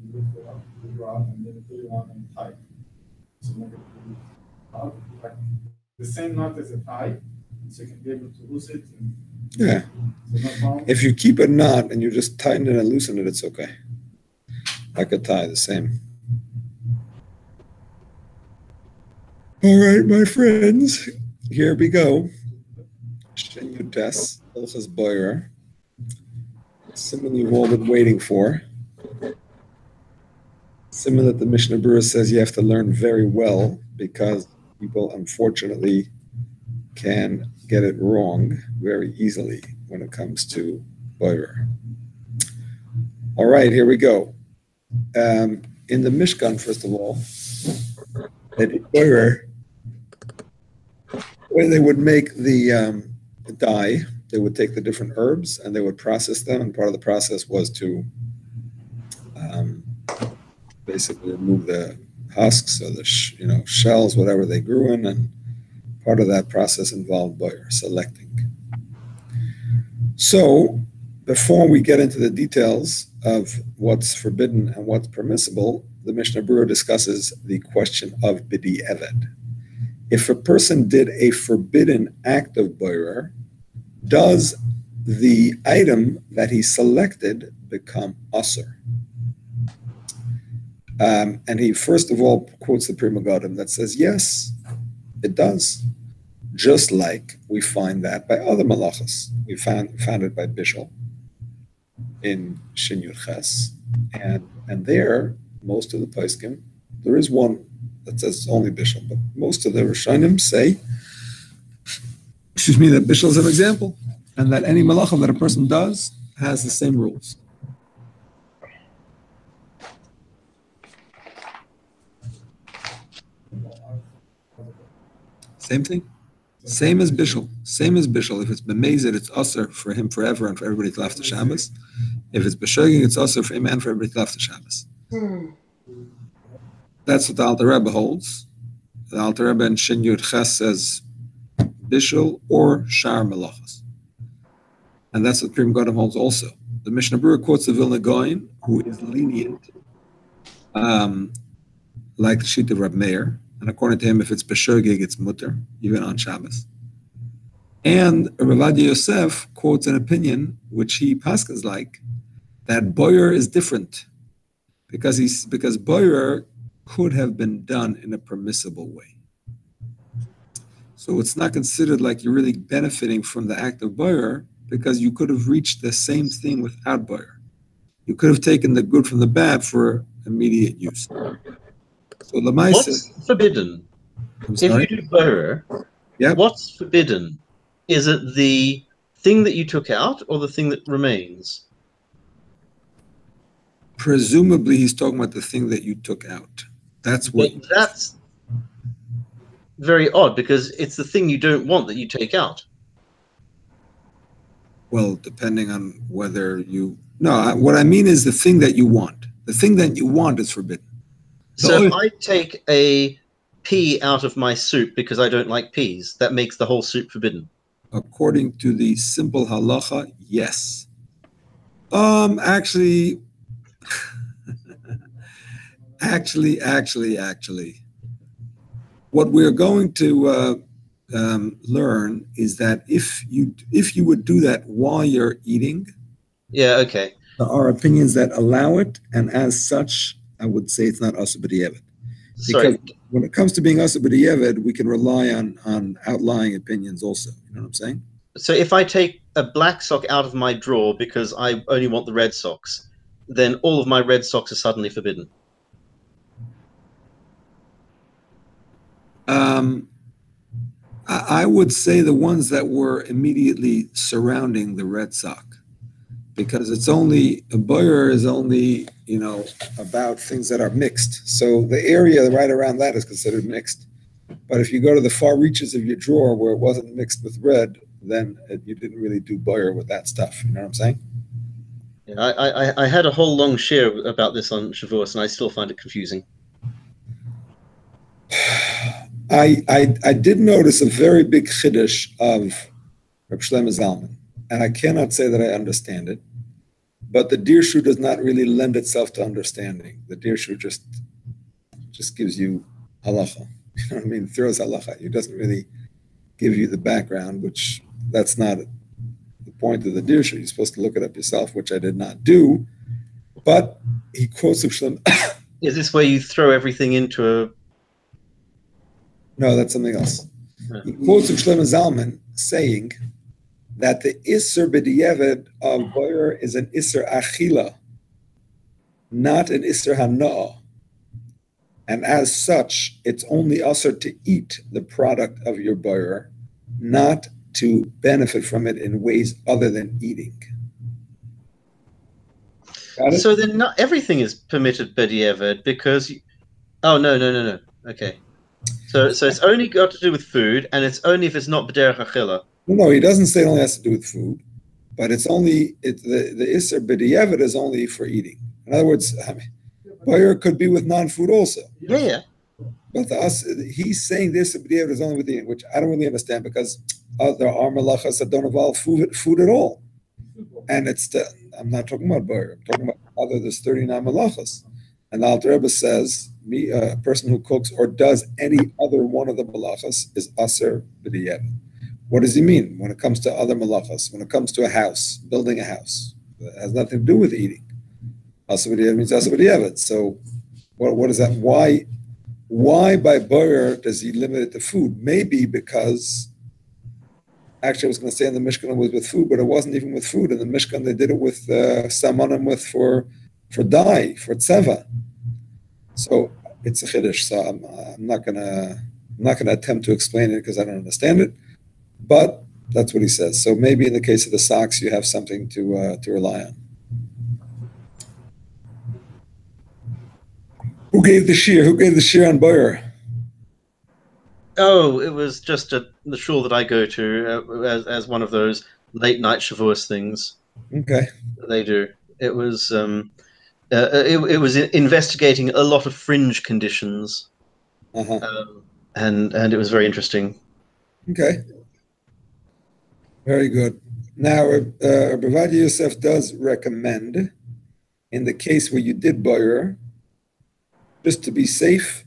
You lift it up, you go out, and then you put it on and tight. So make it out, like the same knot as a tie, so you can be able to loosen it. Yeah. So no problem. If you keep a knot and you just tighten it and loosen it, it's okay. Like a tie, the same. All right, my friends, here we go. Shin Yutes, Hilchs Borer. Siman you've all been waiting for. Siman that the Mishnah Berurah says you have to learn very well because people, unfortunately, can get it wrong very easily when it comes to Borer. All right, here we go. In the Mishkan, first of all, at Borer, when they would make the dye, they would take the different herbs and they would process them, and part of the process was to basically remove the husks or the shells, whatever they grew in, and part of that process involved boyer, selecting. So before we get into the details of what's forbidden and what's permissible, the Mishnah Berurah discusses the question of bidi eved. If a person did a forbidden act of boyer, does the item that he selected become asur? And he first of all quotes the Pri Megadim that says, yes, it does. Just like we find that by other malachas. We found it by Bishul in Shin Yud Ches. And there, most of the poskim, there is one that says only Bishul, but most of the Rishonim say, that Bishul is an example, and that any malacha that a person does has the same rules. Same thing. Same as Bishul. Same as Bishul. If it's b'mezid, it's asur for him forever and for everybody till after Shabbos. If it's b'shogeg, it's asur for him and for everybody till after Shabbos. That's what the Alter Rebbe holds. The Alter Rebbe in Shin Yud Ches says Bishul or Shar Melachas. And that's what Pri Megadim holds also. The Mishnah Berurah quotes the Vilna Gaon, who is lenient, like the sheet of Reb Meir. And according to him, if it's b'shogeg, it's mutter, even on Shabbos. And Rav Ovadia Yosef quotes an opinion, which he paskas like, that boyer is different, because boyer could have been done in a permissible way. So it's not considered like you're really benefiting from the act of boyer, because you could have reached the same thing without boyer. You could have taken the good from the bad for immediate use. So what's forbidden? If you do borer, what's forbidden? Is it the thing that you took out or the thing that remains? Presumably, he's talking about the thing that you took out. That's very odd, because it's the thing you don't want that you take out. Well, depending on whether you... No, what I mean is the thing that you want. The thing that you want is forbidden. So if I take a pea out of my soup because I don't like peas, that makes the whole soup forbidden. According to the simple halacha, yes. Actually, what we're going to learn is that if you would do that while you're eating, there are opinions that allow it, and as such, I would say it's not asur b'di'evet. Because when it comes to being asur b'di'evet, we can rely on outlying opinions also. You know what I'm saying? So if I take a black sock out of my drawer because I only want the red socks, then all of my red socks are suddenly forbidden. I would say the ones that were immediately surrounding the red sock. Because it's only, a boyer is only, about things that are mixed. So the area right around that is considered mixed. But if you go to the far reaches of your drawer where it wasn't mixed with red, then you didn't really do boyer with that stuff. You know what I'm saying? Yeah, I had a whole long share about this on Shavuos, and I still find it confusing. I did notice a very big chiddush of Reb Shlomo Zalman. and I cannot say that I understand it, but the dirshu does not really lend itself to understanding. The dirshu just gives you halacha. You know what I mean? It throws halacha at you. It doesn't really give you the background, which that's not the point of the dirshu. You're supposed to look it up yourself, which I did not do. But he quotes Shlomo. Is this where you throw everything into a? No, that's something else. He quotes Shlomo Zalman saying that the Isser B'diavad of Boyer is an Isser Achila, not an Isser Hana'ah. And as such, it's only Asr to eat the product of your Boyer, not to benefit from it in ways other than eating. Got it? So then not everything is permitted b'diavad because no. Okay. So it's only got to do with food, and it's only if it's not b'derech achila. No, he doesn't say it only has to do with food, but it's only the Isser B'diavad is only for eating. In other words, Boyer could be with non-food also. Yeah. But he's saying this B'diavad is only with eating, which I don't really understand because there are malachas that don't involve food at all. And I'm not talking about Boyer. I'm talking about there's 39 malachas. And the Alter Rebbe says, a person who cooks or does any other one of the malachas is aser b'diavad. What does he mean when it comes to other malachas? When it comes to a house, building a house, it has nothing to do with eating. Aser b'diavad means aser b'diavad. So, what is that? Why by Boyer does he limit it to food? Maybe because. Actually, I was going to say in the Mishkan it was with food, but it wasn't even with food. In the Mishkan, they did it with Samanim for dye, for tzeva. So it's a chiddush. So I'm not gonna attempt to explain it because I don't understand it. But that's what he says. So maybe in the case of the socks, you have something to rely on. Who gave the shear? Who gave the shear on Boyer? Oh, it was just the shul that I go to as one of those late night Shavuos things. Okay. That they do. It was it was investigating a lot of fringe conditions, and it was very interesting. Okay. Very good. Now, Bavad Yosef does recommend, in the case where you did Boyer, just to be safe,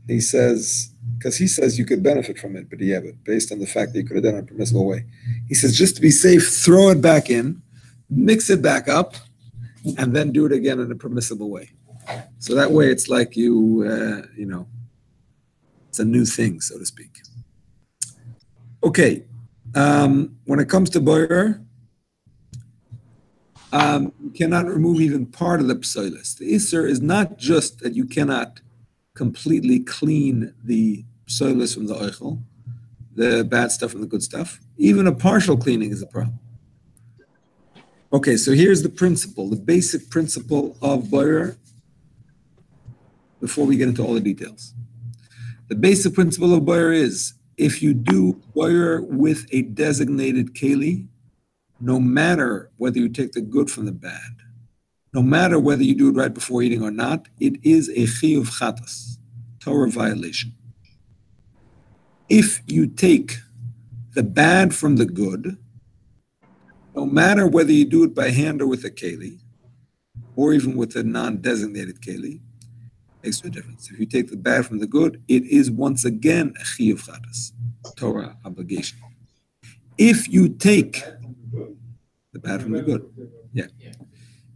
he says. Because he says you could benefit from it, but based on the fact that you could have done it in a permissible way. He says, just to be safe, throw it back in, mix it back up, and then do it again in a permissible way. So that way it's like it's a new thing, so to speak. Okay. When it comes to Boyer, you cannot remove even part of the psoilus. The Isser is not just that you cannot completely clean the psoilus from the oichel, the bad stuff from the good stuff. Even a partial cleaning is a problem. Okay, so here's the principle, the basic principle of Boyer, before we get into all the details. The basic principle of Boyer is, if you do Boyer with a designated keli, no matter whether you take the good from the bad, no matter whether you do it right before eating or not, it is a chiyuv chatas, Torah violation. If you take the bad from the good, no matter whether you do it by hand or with a keli, or even with a non-designated keli, makes no difference. If you take the bad from the good, it is once again a chiyuv chatas, Torah obligation. If you take the bad from the good,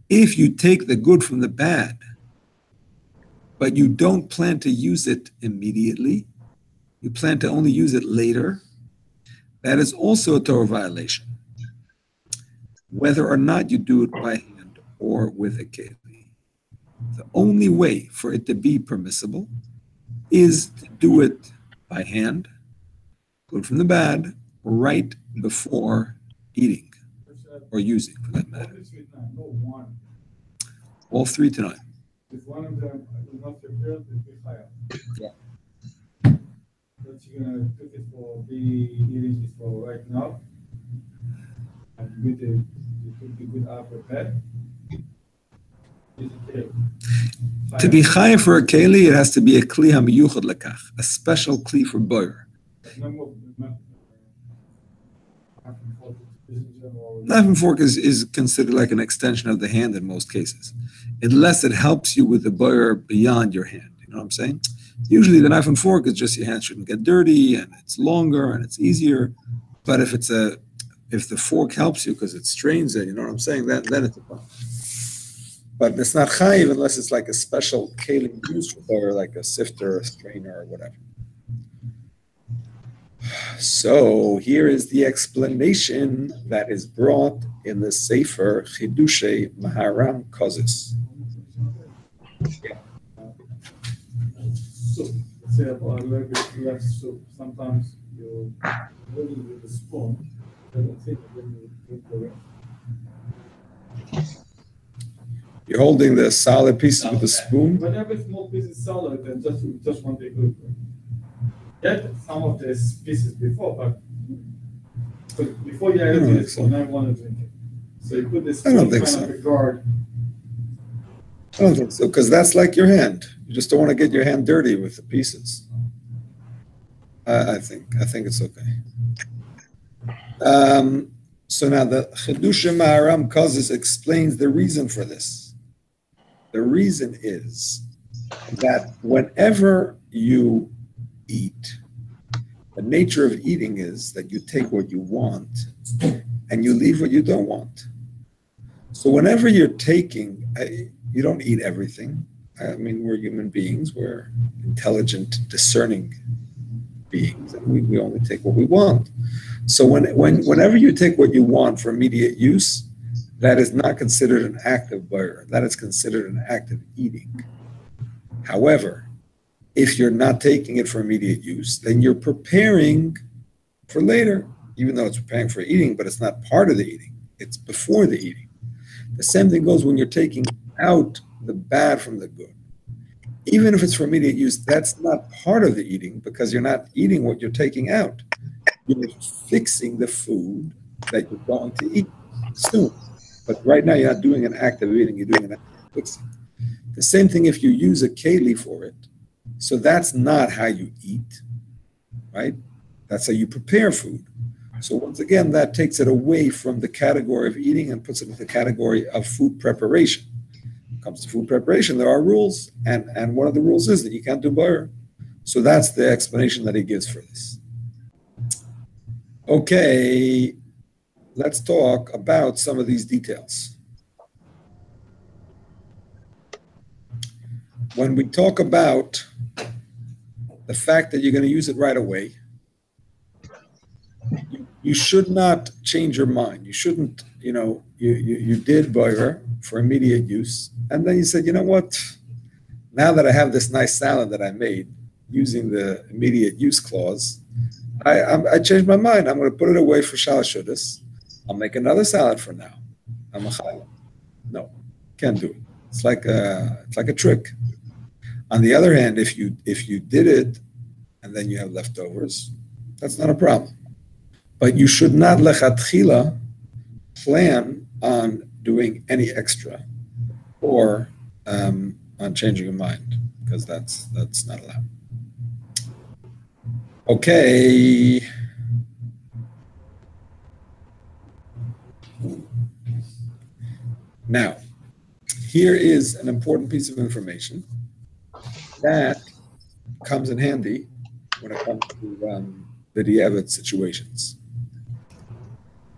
if you take the good from the bad, but you don't plan to use it immediately, you plan to only use it later, that is also a Torah violation, whether or not you do it by hand or with a keli. The only way for it to be permissible is to do it by hand, good from the bad, right before eating or using, for that matter. All three tonight. If one of them is not prepared, it's be higher. But you're gonna cook it for the eating it for right now. And you could be good after bed. To be chayav for a keli, it has to be a kli hamiyuchad lekach, a special kli for boyer. Knife and fork is considered like an extension of the hand in most cases, unless it helps you with the borer beyond your hand. You know what I'm saying? Usually the knife and fork is just your hand shouldn't get dirty and it's longer and it's easier. But if the fork helps you because it strains it, you know what I'm saying? Then it's a problem. But it's not chayiv unless it's like a special kalim used for borer, like a sifter, a strainer, or whatever. So here is the explanation that is brought in the Sefer Chidushe Maharam Kozis. Soup. Say a little bit less soup. Sometimes you're holding with the spoon, then you drink the rest. You're holding the solid piece with the spoon. Whenever small piece is solid, then just one big good. Get some of these pieces before, but before you add it to the spoon, I want to drink it. So you put this kind of a guard. I don't think so, because that's like your hand. You just don't want to get your hand dirty with the pieces. I think it's okay. So now the Chidush Maharam Kozis explains the reason for this. The reason is that whenever you eat, the nature of eating is that you take what you want and you leave what you don't want. So whenever you're taking, you don't eat everything. I mean, we're human beings. We're intelligent, discerning beings, and we only take what we want. So whenever you take what you want for immediate use, that is not considered an act of borer. That is considered an act of eating. However, if you're not taking it for immediate use, then you're preparing for later, even though it's preparing for eating, but it's not part of the eating. It's before the eating. The same thing goes when you're taking out the bad from the good. Even if it's for immediate use, that's not part of the eating because you're not eating what you're taking out. You're fixing the food that you're going to eat soon. But right now, you're not doing an act of eating, you're doing an act of fixing. The same thing if you use a keli for it. So that's not how you eat, right? That's how you prepare food. So once again, that takes it away from the category of eating and puts it in the category of food preparation. When it comes to food preparation, there are rules, and one of the rules is that you can't do borer. So that's the explanation that he gives for this. Okay, let's talk about some of these details. When we talk about the fact that you're going to use it right away, you should not change your mind. You shouldn't, you did borer for immediate use, and then you said, you know what? Now that I have this nice salad that I made using the immediate use clause, I changed my mind. I'm going to put it away for Shalosh Shudas. I'll make another salad for now. I'm a chayla. No, can't do it. It's like a trick. On the other hand, if you did it and then you have leftovers, that's not a problem. But you should not lechatchila plan on doing any extra or on changing your mind, because that's not allowed. Okay. Now, here is an important piece of information that comes in handy when it comes to the Diavad situations.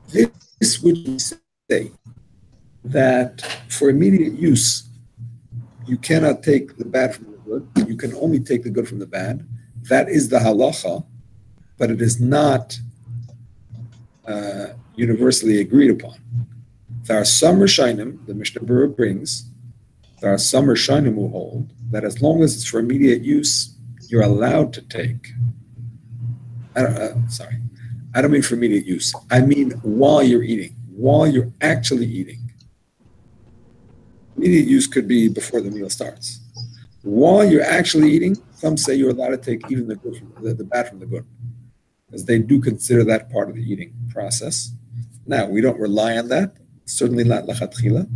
This would say that for immediate use, you cannot take the bad from the good. You can only take the good from the bad. That is the halacha, but it is not universally agreed upon. There are some Rishonim, the Mishnah Berurah brings, there are some Rishonim who hold that as long as it's for immediate use, you're allowed to take. I don't mean for immediate use. I mean while you're eating, while you're actually eating. Immediate use could be before the meal starts. While you're actually eating, some say you're allowed to take even the good from the bad from the good, because they do consider that part of the eating process. Now, we don't rely on that, certainly not lachatchila,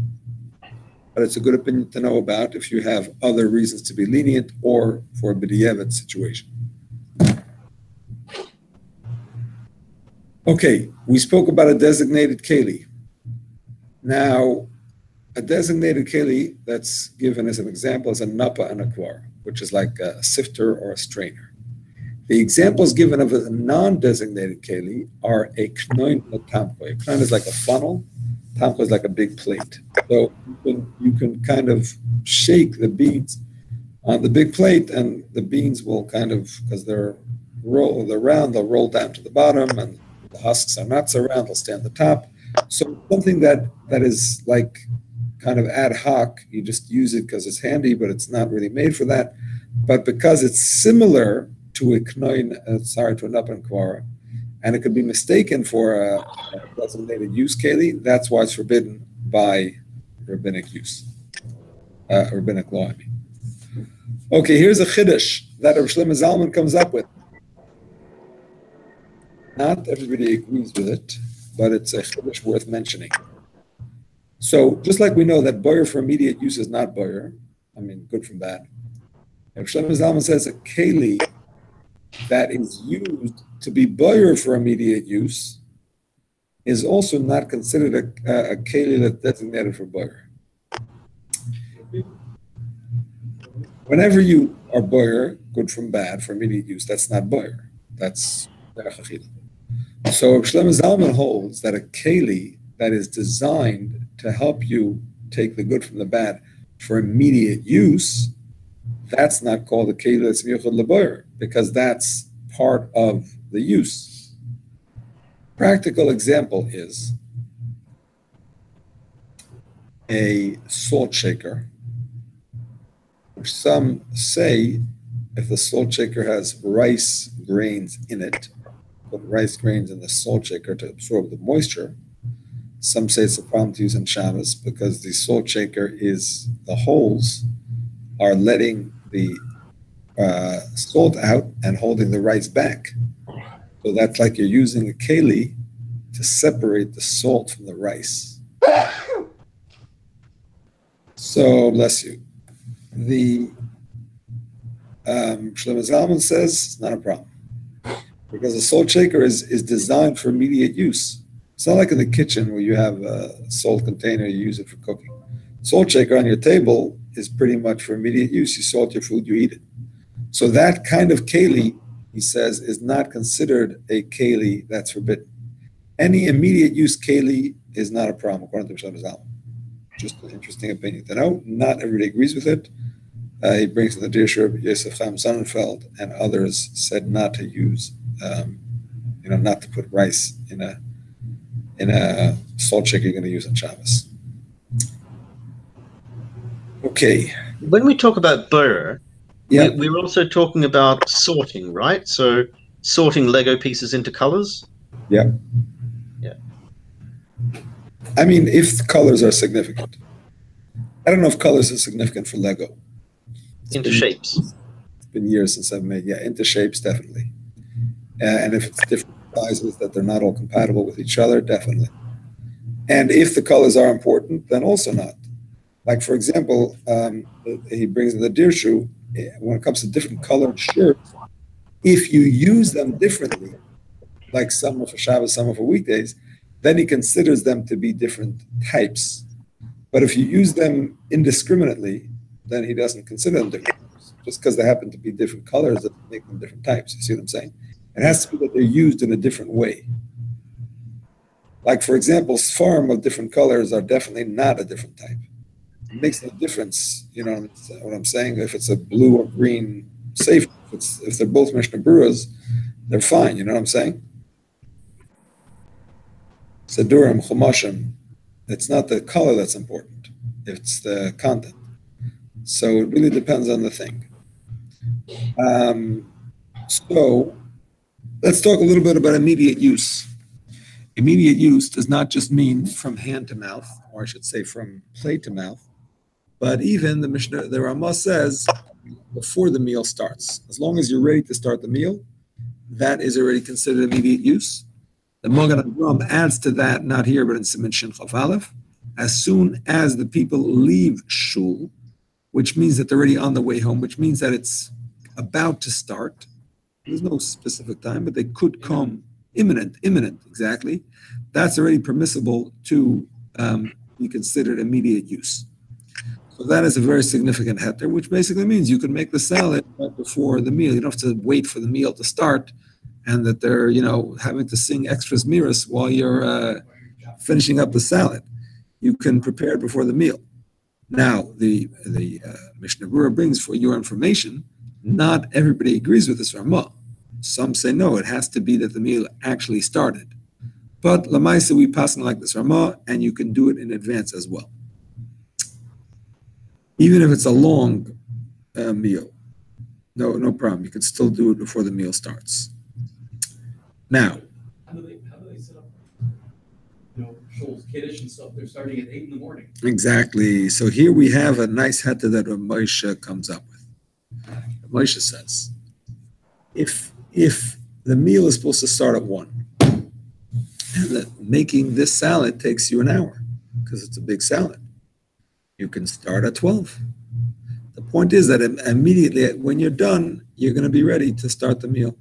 but it's a good opinion to know about if you have other reasons to be lenient or for a b'diavad situation. Okay, we spoke about a designated keli. Now, a designated keli that's given as an example is a napa and a kvar, which is like a sifter or a strainer. The examples given of a non-designated keli are a knoin and a tamko. A knoin is like a funnel, tamko is like a big plate. So you can kind of shake the beans on the big plate, and the beans will kind of, because they're round, they'll roll down to the bottom, and the husks are not so round, they'll stay on the top. So something that is like kind of ad hoc, you just use it because it's handy, but it's not really made for that. But because it's similar to a knoin, to an up and kvara, and it could be mistaken for a designated use keli, that's why it's forbidden by rabbinic use, rabbinic law, I mean. Okay, here's a chiddush that Rav Shlomo Zalman comes up with. Not everybody agrees with it, but it's a chiddush worth mentioning. So just like we know that boyer for immediate use is not boyer, I mean, good from bad. Rav Shlomo Zalman says a keli that is used to be boyer for immediate use is also not considered a keli that's designated for boyer. Whenever you are boyer, good from bad, for immediate use, that's not boyer. That's derech achila. So Rav Shlomo Zalman holds that a keli that is designed to help you take the good from the bad for immediate use, that's not called a keli that's miyuchad leboyer, because that's part of the use. Practical example is a salt shaker, which some say if the salt shaker has rice grains in it, put rice grains in the salt shaker to absorb the moisture. Some say it's a problem to use in Shabbos because the salt shaker the holes are letting the salt out and holding the rice back. So that's like you're using a keli to separate the salt from the rice. So, bless you. The Shlomo Zalman says it's not a problem because a salt shaker is designed for immediate use. It's not like in the kitchen where you have a salt container, you use it for cooking. Salt shaker on your table is pretty much for immediate use. You salt your food, you eat it. So that kind of keli, he says, is not considered a keli that's forbidden. Any immediate use keli is not a problem, according to Shlomo Zalman. Just an interesting opinion to know. Not everybody agrees with it. He brings in the Dirshu Yosef Chaim Sonnenfeld and others said not to use, not to put rice in a salt shaker you're going to use on Shabbos. Okay. When we talk about borer, yeah, we're also talking about sorting, right? So sorting Lego pieces into colors. Yeah. Yeah. I mean, if colors are significant. I don't know if colors are significant for Lego. Into shapes. It's been years since I've made, into shapes, definitely. And if it's different sizes that they're not all compatible with each other, definitely. And if the colors are important, then also not. Like, for example, he brings in the Dirshu, when it comes to different colored shirts, if you use them differently, like some are for Shabbos, some are for weekdays, then he considers them to be different types. But if you use them indiscriminately, then he doesn't consider them different types. Just because they happen to be different colors doesn't make them different types. You see what I'm saying? It has to be that they're used in a different way. Like, for example, sfarm of different colors are definitely not a different type. It makes no difference, you know what I'm saying? If it's a blue or green safe, if they're both Mishnah Berurahs, they're fine, you know what I'm saying? Sedurim, Chumashim, it's not the color that's important, it's the content. So it really depends on the thing. So let's talk a little bit about immediate use. Immediate use does not just mean from hand to mouth, or I should say from plate to mouth, but even the Ramah says before the meal starts. As long as you're ready to start the meal, that is already considered immediate use. The Magen Avraham adds to that, not here, but in Siman Shin Chaf Aleph, as soon as the people leave shul, which means that they're already on the way home, which means that it's about to start. There's no specific time, but they could come imminent, exactly, that's already permissible to be considered immediate use. So that is a very significant heter, which basically means you can make the salad right before the meal. You don't have to wait for the meal to start, and that they're having to sing extras miras while you're finishing up the salad. You can prepare it before the meal. Now, the Mishnah Berurah brings for your information, not everybody agrees with this Ramah. Some say no, it has to be that the meal actually started. But Lamaisa, we pass on like this Ramah, and you can do it in advance as well. Even if it's a long meal, no problem. You can still do it before the meal starts. Now, How do they set up? Shul's Kiddush and stuff. They're starting at 8 in the morning. Exactly. So here we have a nice heter that Rav Moshe comes up with. Rav Moshe says, if the meal is supposed to start at 1, and that making this salad takes you an hour because it's a big salad, you can start at 12. The point is that immediately when you're done, you're going to be ready to start the meal.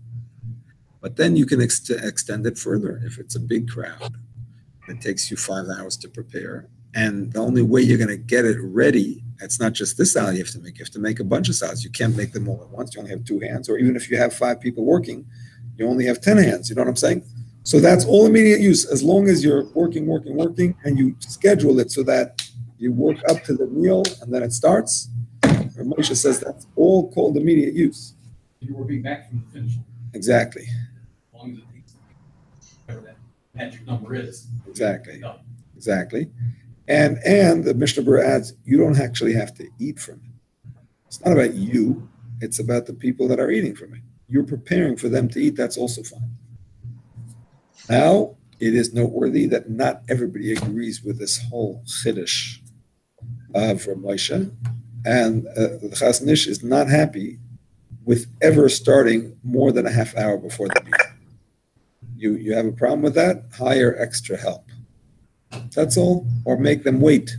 But then you can extend it further if it's a big crowd. It takes you 5 hours to prepare. And the only way you're going to get it ready, it's not just this salad you have to make. You have to make a bunch of salads. You can't make them all at once. You only have 2 hands. Or even if you have 5 people working, you only have 10 hands. You know what I'm saying? So that's all immediate use. As long as you're working, and you schedule it so that you work up to the meal and then it starts. Rav Moshe says that's all called immediate use. You're working back from the finish line. Exactly. As long as it takes whatever that magic number is. Exactly. Done. Exactly. And the Mishnah Berurah adds, you don't actually have to eat from it. It's not about you. It's about the people that are eating from it. You're preparing for them to eat. That's also fine. Now, it is noteworthy that not everybody agrees with this whole chiddush of Rav Moshe, and the Chazon Ish is not happy with ever starting more than a half hour before the meal. You have a problem with that? Hire extra help. That's all, or make them wait.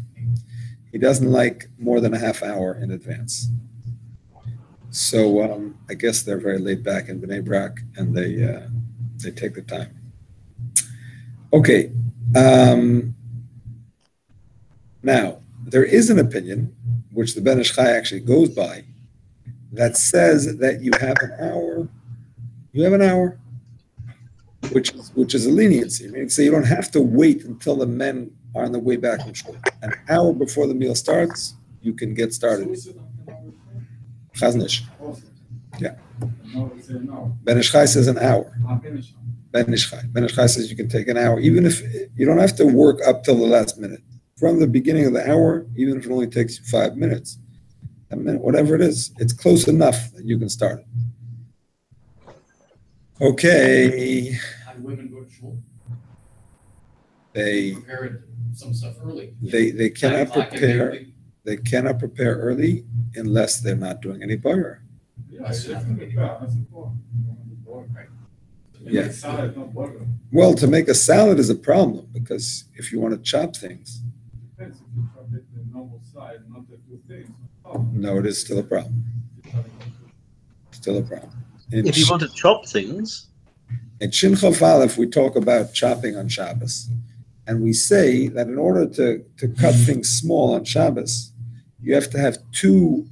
He doesn't like more than a half hour in advance. So I guess they're very laid back in Bnei Brak, and they take the time. Okay. Now, there is an opinion, which the Ben Ish Chai actually goes by, that says that you have an hour, which is a leniency. I mean, so you don't have to wait until the men are on the way back from shul. An hour before the meal starts, you can get started. Chazon Ish. Yeah. Ben Ish Chai says an hour. Ben Ish Chai says you can take an hour, even if you don't have to work up till the last minute. From the beginning of the hour, even if it only takes you 5 minutes, a minute, whatever it is, it's close enough that you can start it. Okay. How do women go to shul? They prepare some stuff early. They cannot prepare. They cannot prepare early unless they're not doing any borer. Yeah. Well, to make a salad is a problem because if you want to chop things, no, it is still a problem. Still a problem. If you want to chop things, in Shin Chof Aleph, we talk about chopping on Shabbos, and we say that in order to cut things small on Shabbos, you have to have to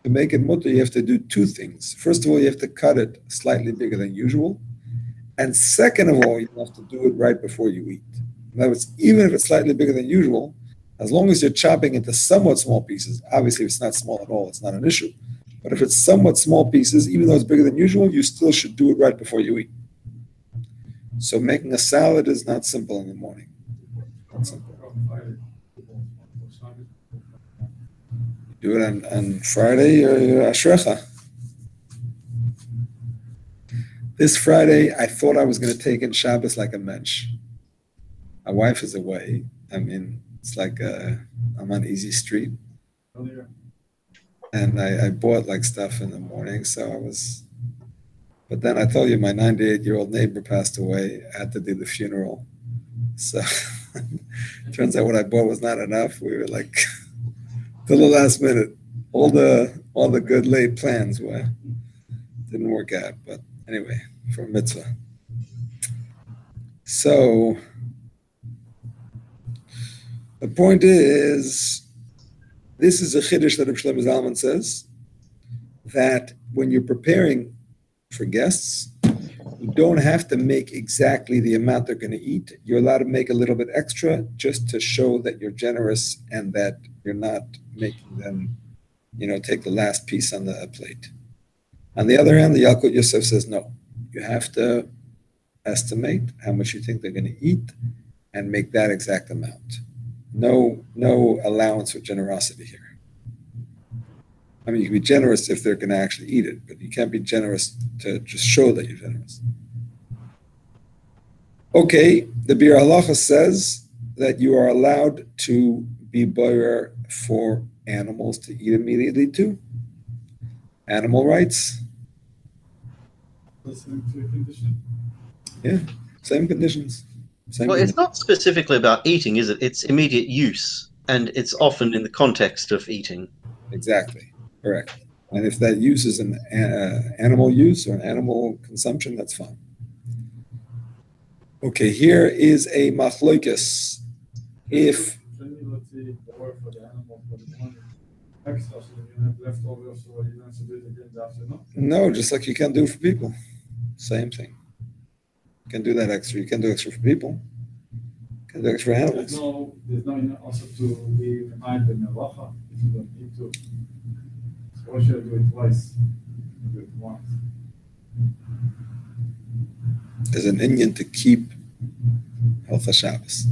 make it mutter, you have to do 2 things. First of all, you have to cut it slightly bigger than usual. And second of all, you have to do it right before you eat. In other words, even if it's slightly bigger than usual, as long as you're chopping into somewhat small pieces, obviously if it's not small at all, it's not an issue. But if it's somewhat small pieces, even though it's bigger than usual, you still should do it right before you eat. So making a salad is not simple in the morning. Not simple. Do it on Friday or Ashrecha. This Friday, I thought I was going to take in Shabbos like a mensch. My wife is away. I mean, it's like I'm on Easy Street. And I bought like stuff in the morning, so I was... But then I told you my 98-year-old neighbor passed away. I had to do the funeral. So turns out what I bought was not enough. We were like... till the last minute, all the good laid plans didn't work out. But anyway, for mitzvah. So the point is, this is a chiddush that Reb Shlomo Zalman says, that when you're preparing for guests, you don't have to make exactly the amount they're going to eat. You're allowed to make a little bit extra just to show that you're generous and that you're not making them, take the last piece on the plate. On the other hand, the Yalkut Yosef says, no, you have to estimate how much you think they're going to eat and make that exact amount. No allowance for generosity here. I mean, you can be generous if they're going to actually eat it, but you can't be generous to just show that you're generous. Okay, the Bir Halacha says that you are allowed to be borer for animals to eat immediately too. Animal rights. Listening to a condition? Yeah, same conditions. It's not specifically about eating, is it? It's immediate use, and it's often in the context of eating. Exactly. Correct. And if that use is an animal use or an animal consumption, that's fine. Okay, here is a machloikis. If Let's say the work for the animal for the morning extra, so that you have leftovers, so you don't have to do it again in the afternoon. no, just like you can do for people. Same thing. You can do that extra. You can do extra for people. You can do extra for animals. There's no also to be behind the melacha if you don't need to. So why should I do it twice? Do it once. There's an Indian to keep Hilchs Shabbos.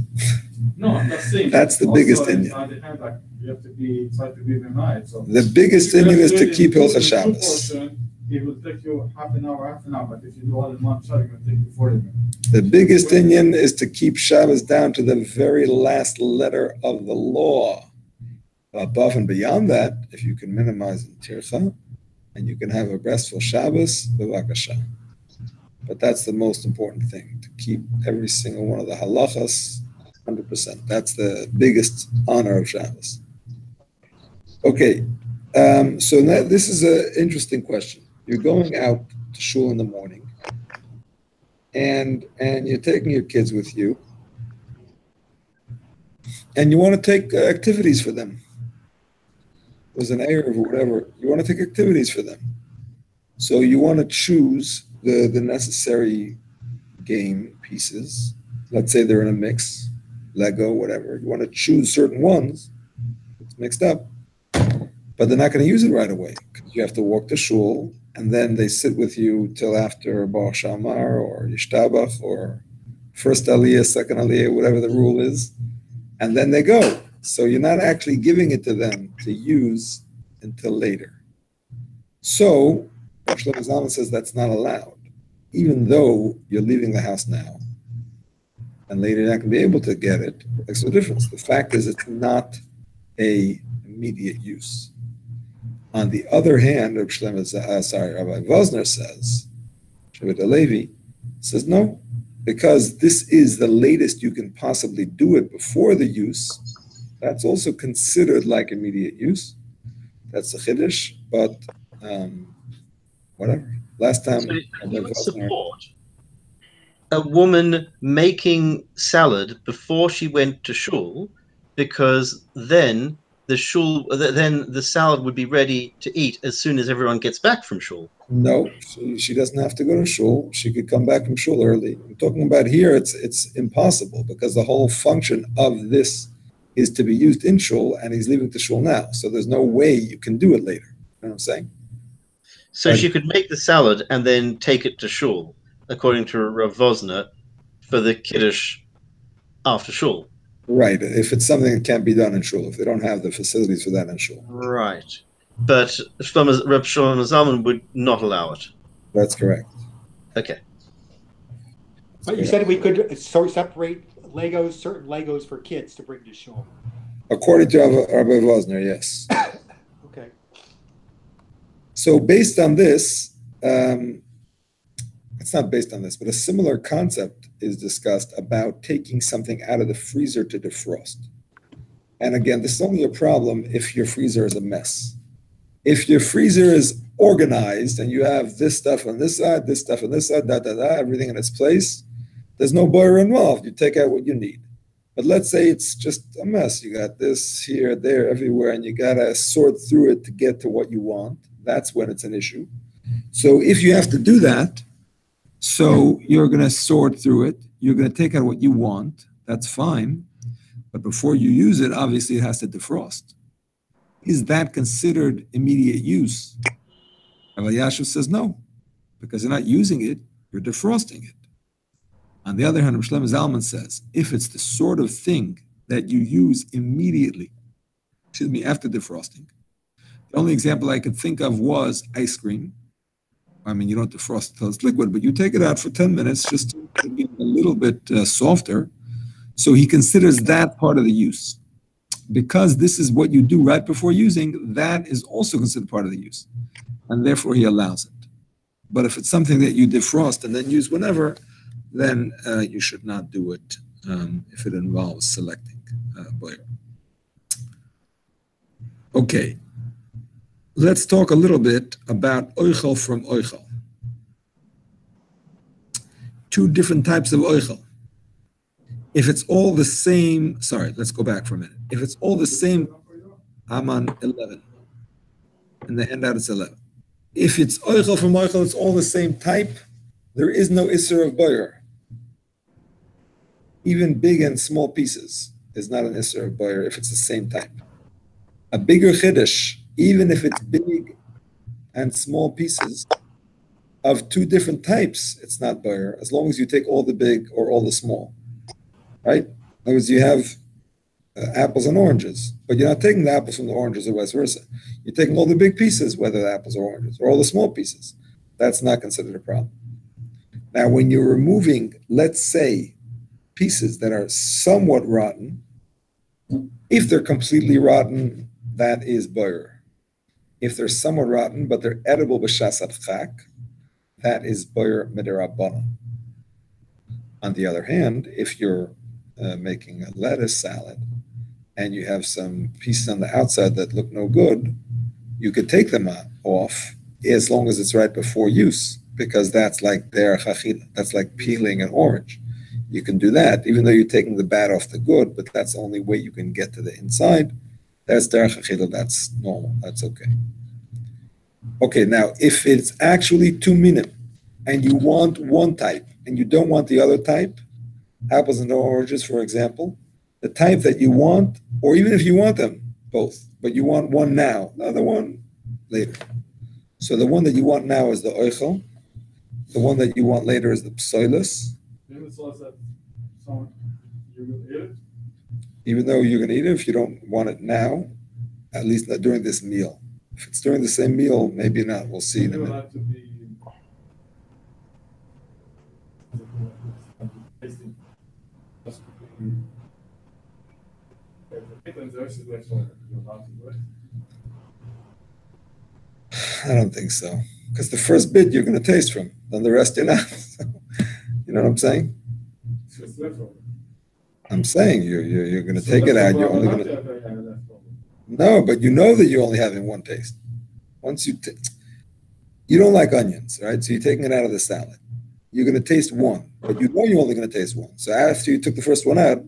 No, I'm not saying. That's the also, biggest on the Indian. other hand, like you have to try to be behind. So The biggest Indian is to keep Hilchs Shabbos. It will take you half an hour, but if you do all in one shot, it's going to take you 40 minutes. The biggest Indian is to keep Shabbos down to the very last letter of the law. Above and beyond that, if you can minimize in tircha, and you can have a restful Shabbos, b'vakasha. But that's the most important thing, to keep every single one of the halachas 100%. That's the biggest honor of Shabbos. Okay, so now this is an interesting question. You're going out to shul in the morning, and you're taking your kids with you, and you want to take activities for them. There's an Erev or whatever. You want to take activities for them. So you want to choose the necessary game pieces. Let's say they're in a mix, Lego, whatever. You want to choose certain ones. It's mixed up. But they're not going to use it right away because you have to walk to shul, and then they sit with you till after Baruch Shamar or Yishtabach or first Aliyah, second Aliyah, whatever the rule is, and then they go. So you're not actually giving it to them to use until later. So Shlomo Zalman says that's not allowed, even though you're leaving the house now, and later you're not going to be able to get it. Makes no difference. The fact is, it's not a immediate use. On the other hand, Rabbi Vosner says, Shabbat Alevi says no, because this is the latest you can possibly do it before the use. That's also considered like immediate use. That's a chiddush, but whatever. Last time, So you would support a woman making salad before she went to shul, because then the salad would be ready to eat as soon as everyone gets back from shul. No, she doesn't have to go to shul. She could come back from shul early. I'm talking about here, it's impossible because the whole function of this is to be used in shul, and he's leaving to shul now. So there's no way you can do it later. You know what I'm saying? So she could make the salad and then take it to shul, according to Rav Vosner, for the kiddush after shul. Right, if it's something that can't be done in shul, if they don't have the facilities for that in shul. Right. But Reb Shlomo Zalman would not allow it. That's correct. Okay. But you said we could separate Legos, certain Legos for kids to bring to shul. According to Rabbi Vosner, yes. Okay. So based on this, it's not based on this, but a similar concept is discussed about taking something out of the freezer to defrost. And again, this is only a problem if your freezer is a mess. If your freezer is organized and you have this stuff on this side, this stuff on this side, everything in its place, there's no boiler involved. You take out what you need. But let's say it's just a mess. You got this here, there, everywhere, and you got to sort through it to get to what you want. That's when it's an issue. So if you have to do that, so you're going to sort through it. You're going to take out what you want. That's fine. But before you use it, obviously it has to defrost. Is that considered immediate use? Rabbi Yashu says no, because you're not using it, you're defrosting it. On the other hand, Shlomo Zalman says, if it's the sort of thing that you use immediately, after defrosting, the only example I could think of was ice cream. I mean, you don't defrost until it's liquid, but you take it out for 10 minutes just to get a little bit softer. So he considers that part of the use. Because this is what you do right before using, that is also considered part of the use. And therefore he allows it. But if it's something that you defrost and then use whenever, then you should not do it if it involves selecting boiler. Okay. Let's talk a little bit about oichel from oichel. Two different types of oichel. If it's all the same, let's go back for a minute. If it's all the same, I'm on 11. In the handout it's 11. If it's oichel from oichel, it's all the same type. There is no isser of boyer. Even big and small pieces is not an isser of boyer if it's the same type. A bigger chiddush, even if it's big and small pieces of two different types, it's not boyer, as long as you take all the big or all the small. Right? In other words, you have apples and oranges, but you're not taking the apples from the oranges or vice versa. You're taking all the big pieces, whether the apples or oranges, or all the small pieces. That's not considered a problem. Now, when you're removing, let's say, pieces that are somewhat rotten, if they're completely rotten, that is boyer. If they're somewhat rotten, but they're edible b'shas adchak, that is boyer midirabanan. On the other hand, if you're making a lettuce salad and you have some pieces on the outside that look no good, you could take them off as long as it's right before use, because that's like derech achila. That's like peeling an orange. You can do that, even though you're taking the bad off the good, but that's the only way you can get to the inside. That's derech achila, that's normal, that's okay. Okay, now, if it's actually 2 minim, and you want one type, and you don't want the other type, apples and oranges, for example, the type that you want, or even if you want them both, but you want one now, the other one later. So the one that you want now is the oichel. The one that you want later is the psoilus. Even though you're going to eat it, if you don't want it now, at least not during this meal. If it's during the same meal, maybe not. We'll see in a minute. I don't think so. Because the first bit you're going to taste from, then the rest you're not. You know what I'm saying? I'm saying you're going to take it out. You're only going to. No, but you know that you're only having one taste. Once you don't like onions, right? So you're taking it out of the salad. You're going to taste one, but you know you're only going to taste one. So after you took the first one out,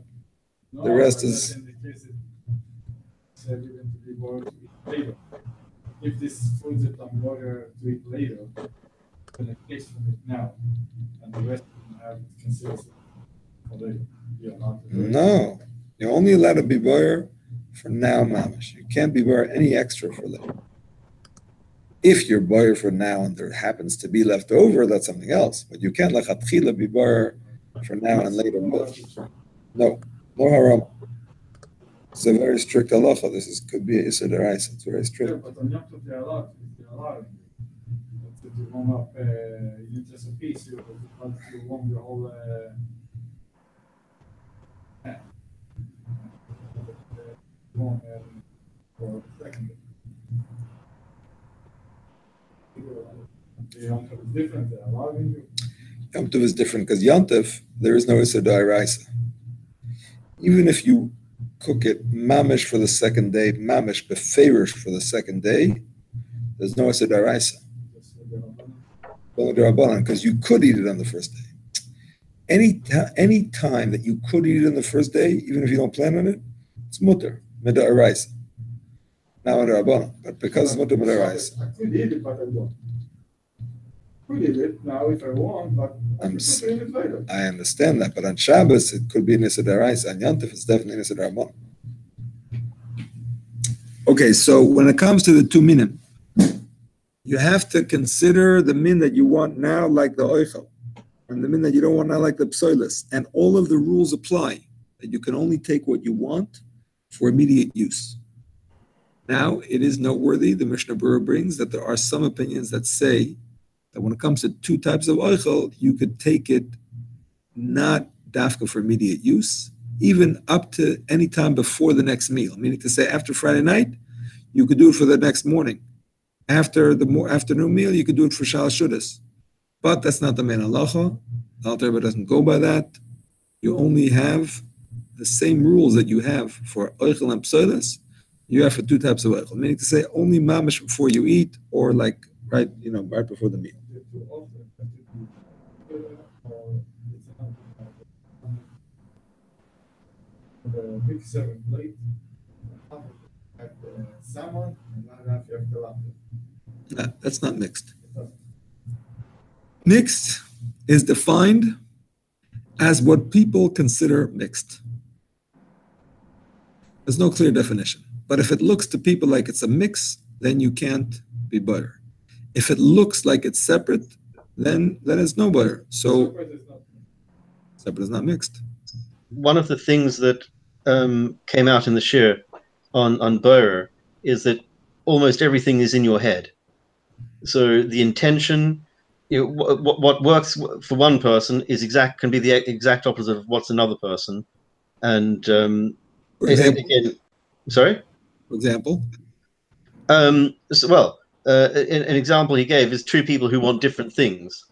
the rest is. If this food that I'm going to eat later, then I taste from it now, and the rest I have considered for later. No, you're only allowed to be boyer for now, mamash. You can't be boyer any extra for later. If you're boyer for now and there happens to be left over, that's something else. But you can't lechatchila be boyer for now and later both. No haram. It's a very strict halacha. This could be a Issa D'Oraisa. It's very strict. Yeah, but on Yom Tov they're allowed. If you warm up, you need just a piece. You warm your whole. For a second. Yom Tov is different. They're allowing you. Yom Tov is different because Yom Tov there is no Issa D'Oraisa. Even if you cook it mamish for the second day, mamish beferish for the second day, there's no Issa D'Oraisa. Only D'Rabbanan, because you could eat it on the first day. Any time that you could eat it on the first day, even if you don't plan on it, it's mutter, mid'oraisa. Not mid'orabbanan, but because it's mutter mid'oraisa. I could eat it, but I don't. Could eat it now if I want, but I can eat it later. I understand that, but on Shabbos it could be nisa d'oraisa. On Yom Tov it's definitely nisa d'rabbanan. Okay, so when it comes to the two minim, you have to consider the min that you want now, like the oichel, and the min that you don't want now, like the psoilis. And all of the rules apply, that you can only take what you want for immediate use. Now, it is noteworthy, the Mishnah Berurah brings, that there are some opinions that say that when it comes to two types of oichel, you could take it not dafka for immediate use, even up to any time before the next meal. Meaning to say, after Friday night, you could do it for the next morning. After the afternoon meal, you could do it for Shalosh Shudas. But that's not the main halacha. The Alter Rebbe doesn't go by that. You only have the same rules that you have for oichel and psoilis, you have for two types of oichel. Meaning to say, only mamish before you eat, or like right before the meal. The big 7 plate, have the salmon, and now you have tilapia. No, that's not mixed. Mixed is defined as what people consider mixed. There's no clear definition. But if it looks to people like it's a mix, then you can't be butter. If it looks like it's separate, then it's no butter. So separate is not mixed. One of the things that came out in the shir on Borer is that almost everything is in your head. So the intention, what works for one person can be the exact opposite of what's another person. And for example, again, sorry. For example, an example he gave is two people who want different things.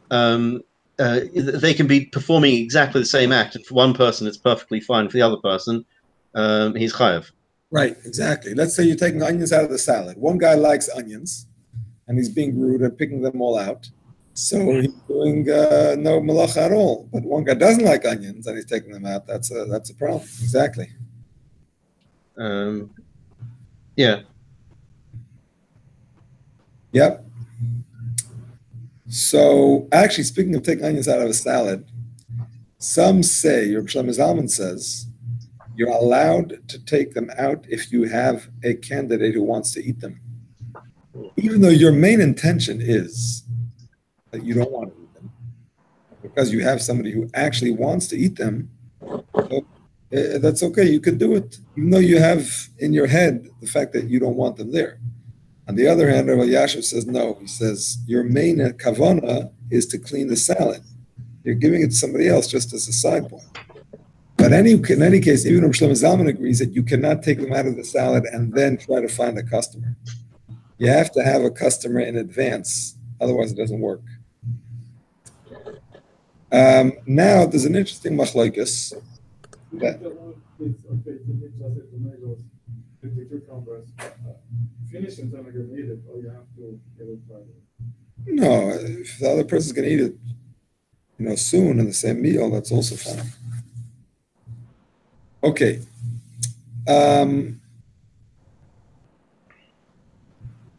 They can be performing exactly the same act, and for one person it's perfectly fine. For the other person, he's chayav. Right, exactly. Let's say you're taking onions out of the salad. One guy likes onions, and he's being rude and picking them all out. So he's doing no malacha at all. But one guy doesn't like onions, and he's taking them out. That's a problem. Exactly. Yeah. Yep. So, actually, speaking of taking onions out of a salad, some say, Reb Shlomo Zalman says, you're allowed to take them out if you have a candidate who wants to eat them. Even though your main intention is that you don't want to eat them, because you have somebody who actually wants to eat them, that's okay, you could do it, even though you have in your head the fact that you don't want them there. On the other hand, Rabbi Yashiv says no. He says your main kavana is to clean the salad. You're giving it to somebody else just as a side point. But in any case, even Rabbi Shlomo Zalman agrees that you cannot take them out of the salad and then try to find a customer. You have to have a customer in advance, otherwise it doesn't work. Now, there's an interesting machlokes. Finish and then I'm going to eat it, or you have to get it right. No, if the other person's going to eat it, soon in the same meal, that's also fine. Okay.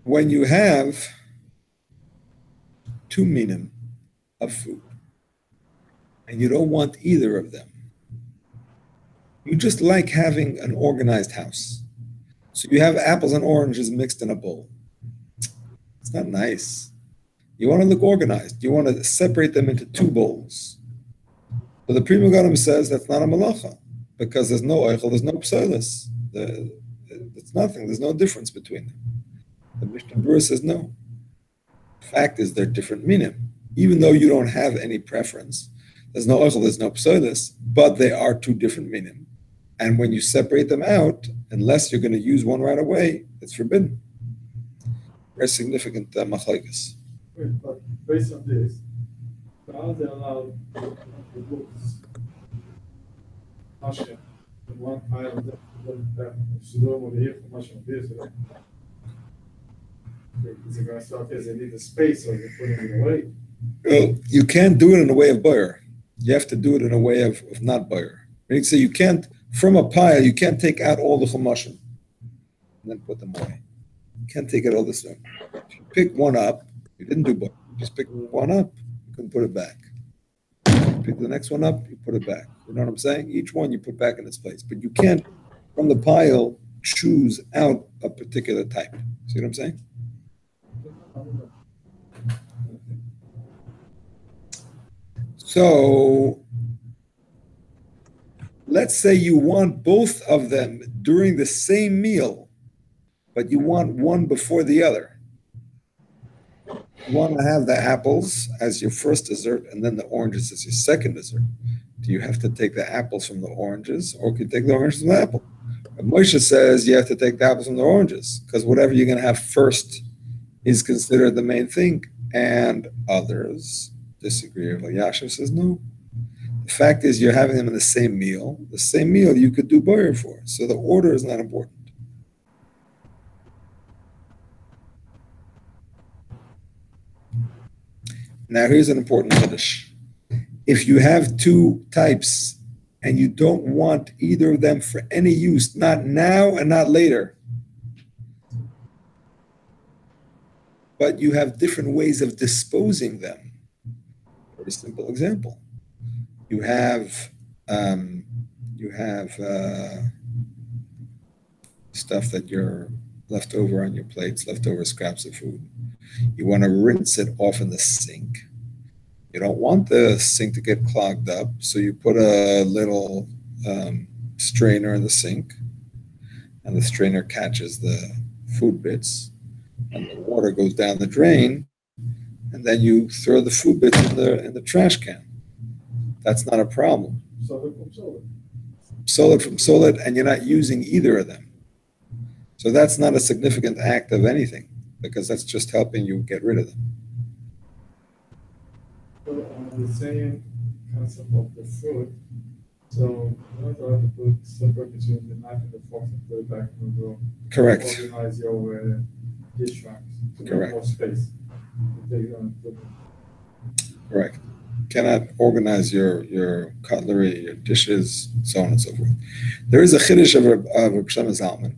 When you have two minim of food, and you don't want either of them, you just like having an organized house. So you have apples and oranges mixed in a bowl. It's not nice. You want to look organized. You want to separate them into two bowls. So the Pri Megadim says that's not a malacha, because there's no oichel, there's no psoilis. It's nothing. There's no difference between them. The Mishnah Berurah says no. Fact is, they're different minim. Even though you don't have any preference, there's no oichel, there's no psoilis, but they are two different minim. And when you separate them out, unless you're going to use one right away, it's forbidden. Very significant machlokes. But based on this, how they allow the books, Hashem, in one pile of them, Sodom over here for Hashem this, is it going to start as they need a space, or you're putting it away? Well, you can't do it in the way of borer. you have to do it in a way of not boyer. So you can't, from a pile, you can't take out all the chumashim and then put them away. You can't take it all this way. If you pick one up, you didn't do boyer. You just pick one up, you can put it back. You pick the next one up, you put it back. You know what I'm saying? Each one you put back in its place. But you can't, from the pile, choose out a particular type. See what I'm saying? So let's say you want both of them during the same meal, but you want one before the other. You want to have the apples as your first dessert and then the oranges as your second dessert. Do you have to take the apples from the oranges, or can you take the oranges from the apple? But Moshe says you have to take the apples from the oranges, because whatever you're going to have first is considered the main thing, and others disagree. Yashiv says no. The fact is you're having them in the same meal. The same meal you could do boyer for, so the order is not important. Now here's an important chiddush. If you have two types and you don't want either of them for any use, not now and not later, but you have different ways of disposing them. Very simple example. You have stuff that you're left over on your plates, leftover scraps of food. You want to rinse it off in the sink. You don't want the sink to get clogged up, so you put a little strainer in the sink, and the strainer catches the food bits, and the water goes down the drain, and then you throw the food bits in the trash can. That's not a problem. Solid from solid. Solid from solid, and you're not using either of them. So that's not a significant act of anything, because that's just helping you get rid of them. So on the same concept of the fruit, so you don't have to put separate between the knife and the fork and put it back in the drawer. Correct. Organize your dish racks. So Correct. More space. Correct. Cannot organize your cutlery, your dishes, so on and so forth. There is a chiddush of Reb Shlomo Zalman.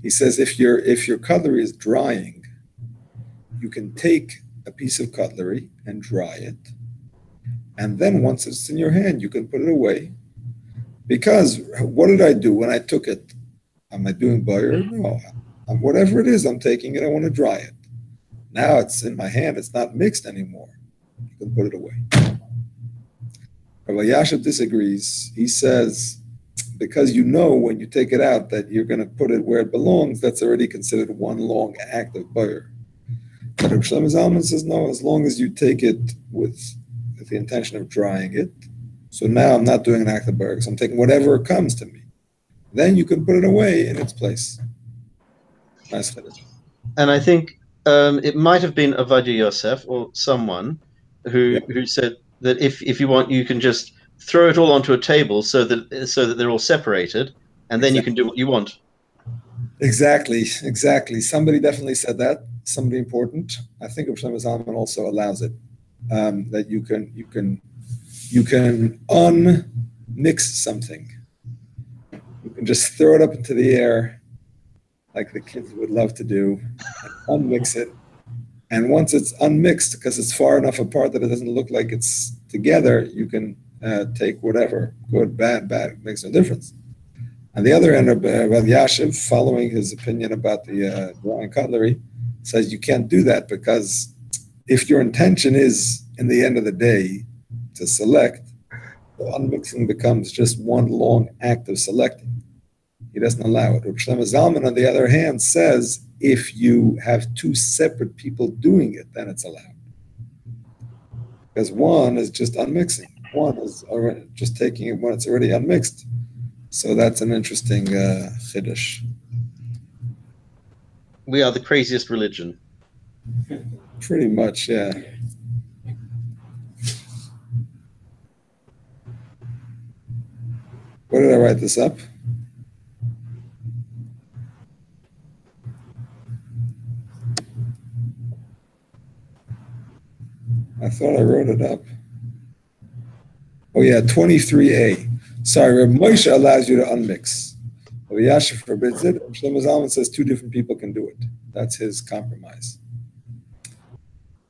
He says if your cutlery is drying, you can take a piece of cutlery and dry it, and then once it's in your hand, you can put it away. Because what did I do when I took it? Am I doing boyer? No. Whatever it is, I'm taking it. I want to dry it. Now it's in my hand. It's not mixed anymore. You can put it away. Rabbi Yashiv disagrees. He says, because you know when you take it out that you're going to put it where it belongs, that's already considered one long act of boyer. But Rabbi Shlomo Zalman says, no, as long as you take it with the intention of drying it, so now I'm not doing an act of boyer, so I'm taking whatever comes to me. Then you can put it away in its place. Nice chiddush. And I think it might have been Avadia Yosef or someone who said that if you want, you can just throw it all onto a table so that they're all separated, and then you can do what you want. Exactly. Somebody definitely said that. Somebody important. I think Rav Shlomo Zalman also allows it, that you can unmix something. You can just throw it up into the air, like the kids would love to do, and unmix it. And once it's unmixed, because it's far enough apart that it doesn't look like it's together, you can take whatever, good, bad, it makes no difference. On the other end, Rabbi Yashiv, following his opinion about the drying cutlery, says you can't do that, because if your intention is, in the end of the day, to select, the unmixing becomes just one long act of selecting. He doesn't allow it. Rabbi Shlomo Zalman, on the other hand, says if you have two separate people doing it, then it's allowed. Because one is just unmixing. One is already just taking it when it's already unmixed. So that's an interesting chiddush. We are the craziest religion. Pretty much, yeah. Where did I write this up? I thought I wrote it up. Oh yeah, 23A. Sorry, Reb Moshe allows you to unmix. Rabbi Yasha forbids it. Shlomo Zalman says 2 different people can do it. That's his compromise.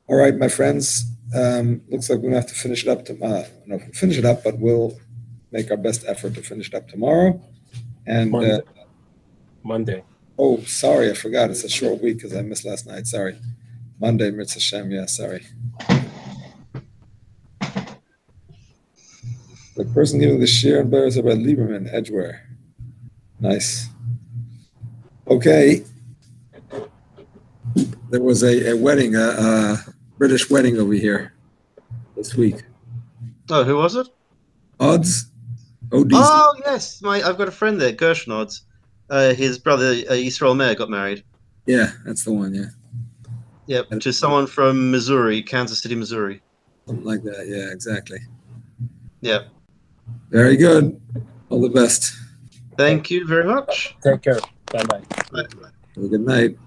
All right, my friends. Looks like we're gonna have to finish it up tomorrow. No, finish it up, but we'll make our best effort to finish it up tomorrow. And Monday. Oh, sorry, I forgot. It's a short week because I missed last night. Sorry. Monday, Mitzvah Shem. Yeah, sorry. The person giving the shir and bears about Lieberman, Edgeware. Nice. Okay. There was a wedding, a British wedding over here this week. Oh, who was it? Odds? ODZ. Oh, yes. I've got a friend there, Gershon Odds. His brother, Yisrael Meir, got married. Yeah, that's the one, yeah. Yep, to someone from Missouri, Kansas City, Missouri. Something like that, yeah, exactly. Yep. Very good. All the best. Thank you very much. Take care. Bye-bye. Bye. Have a good night.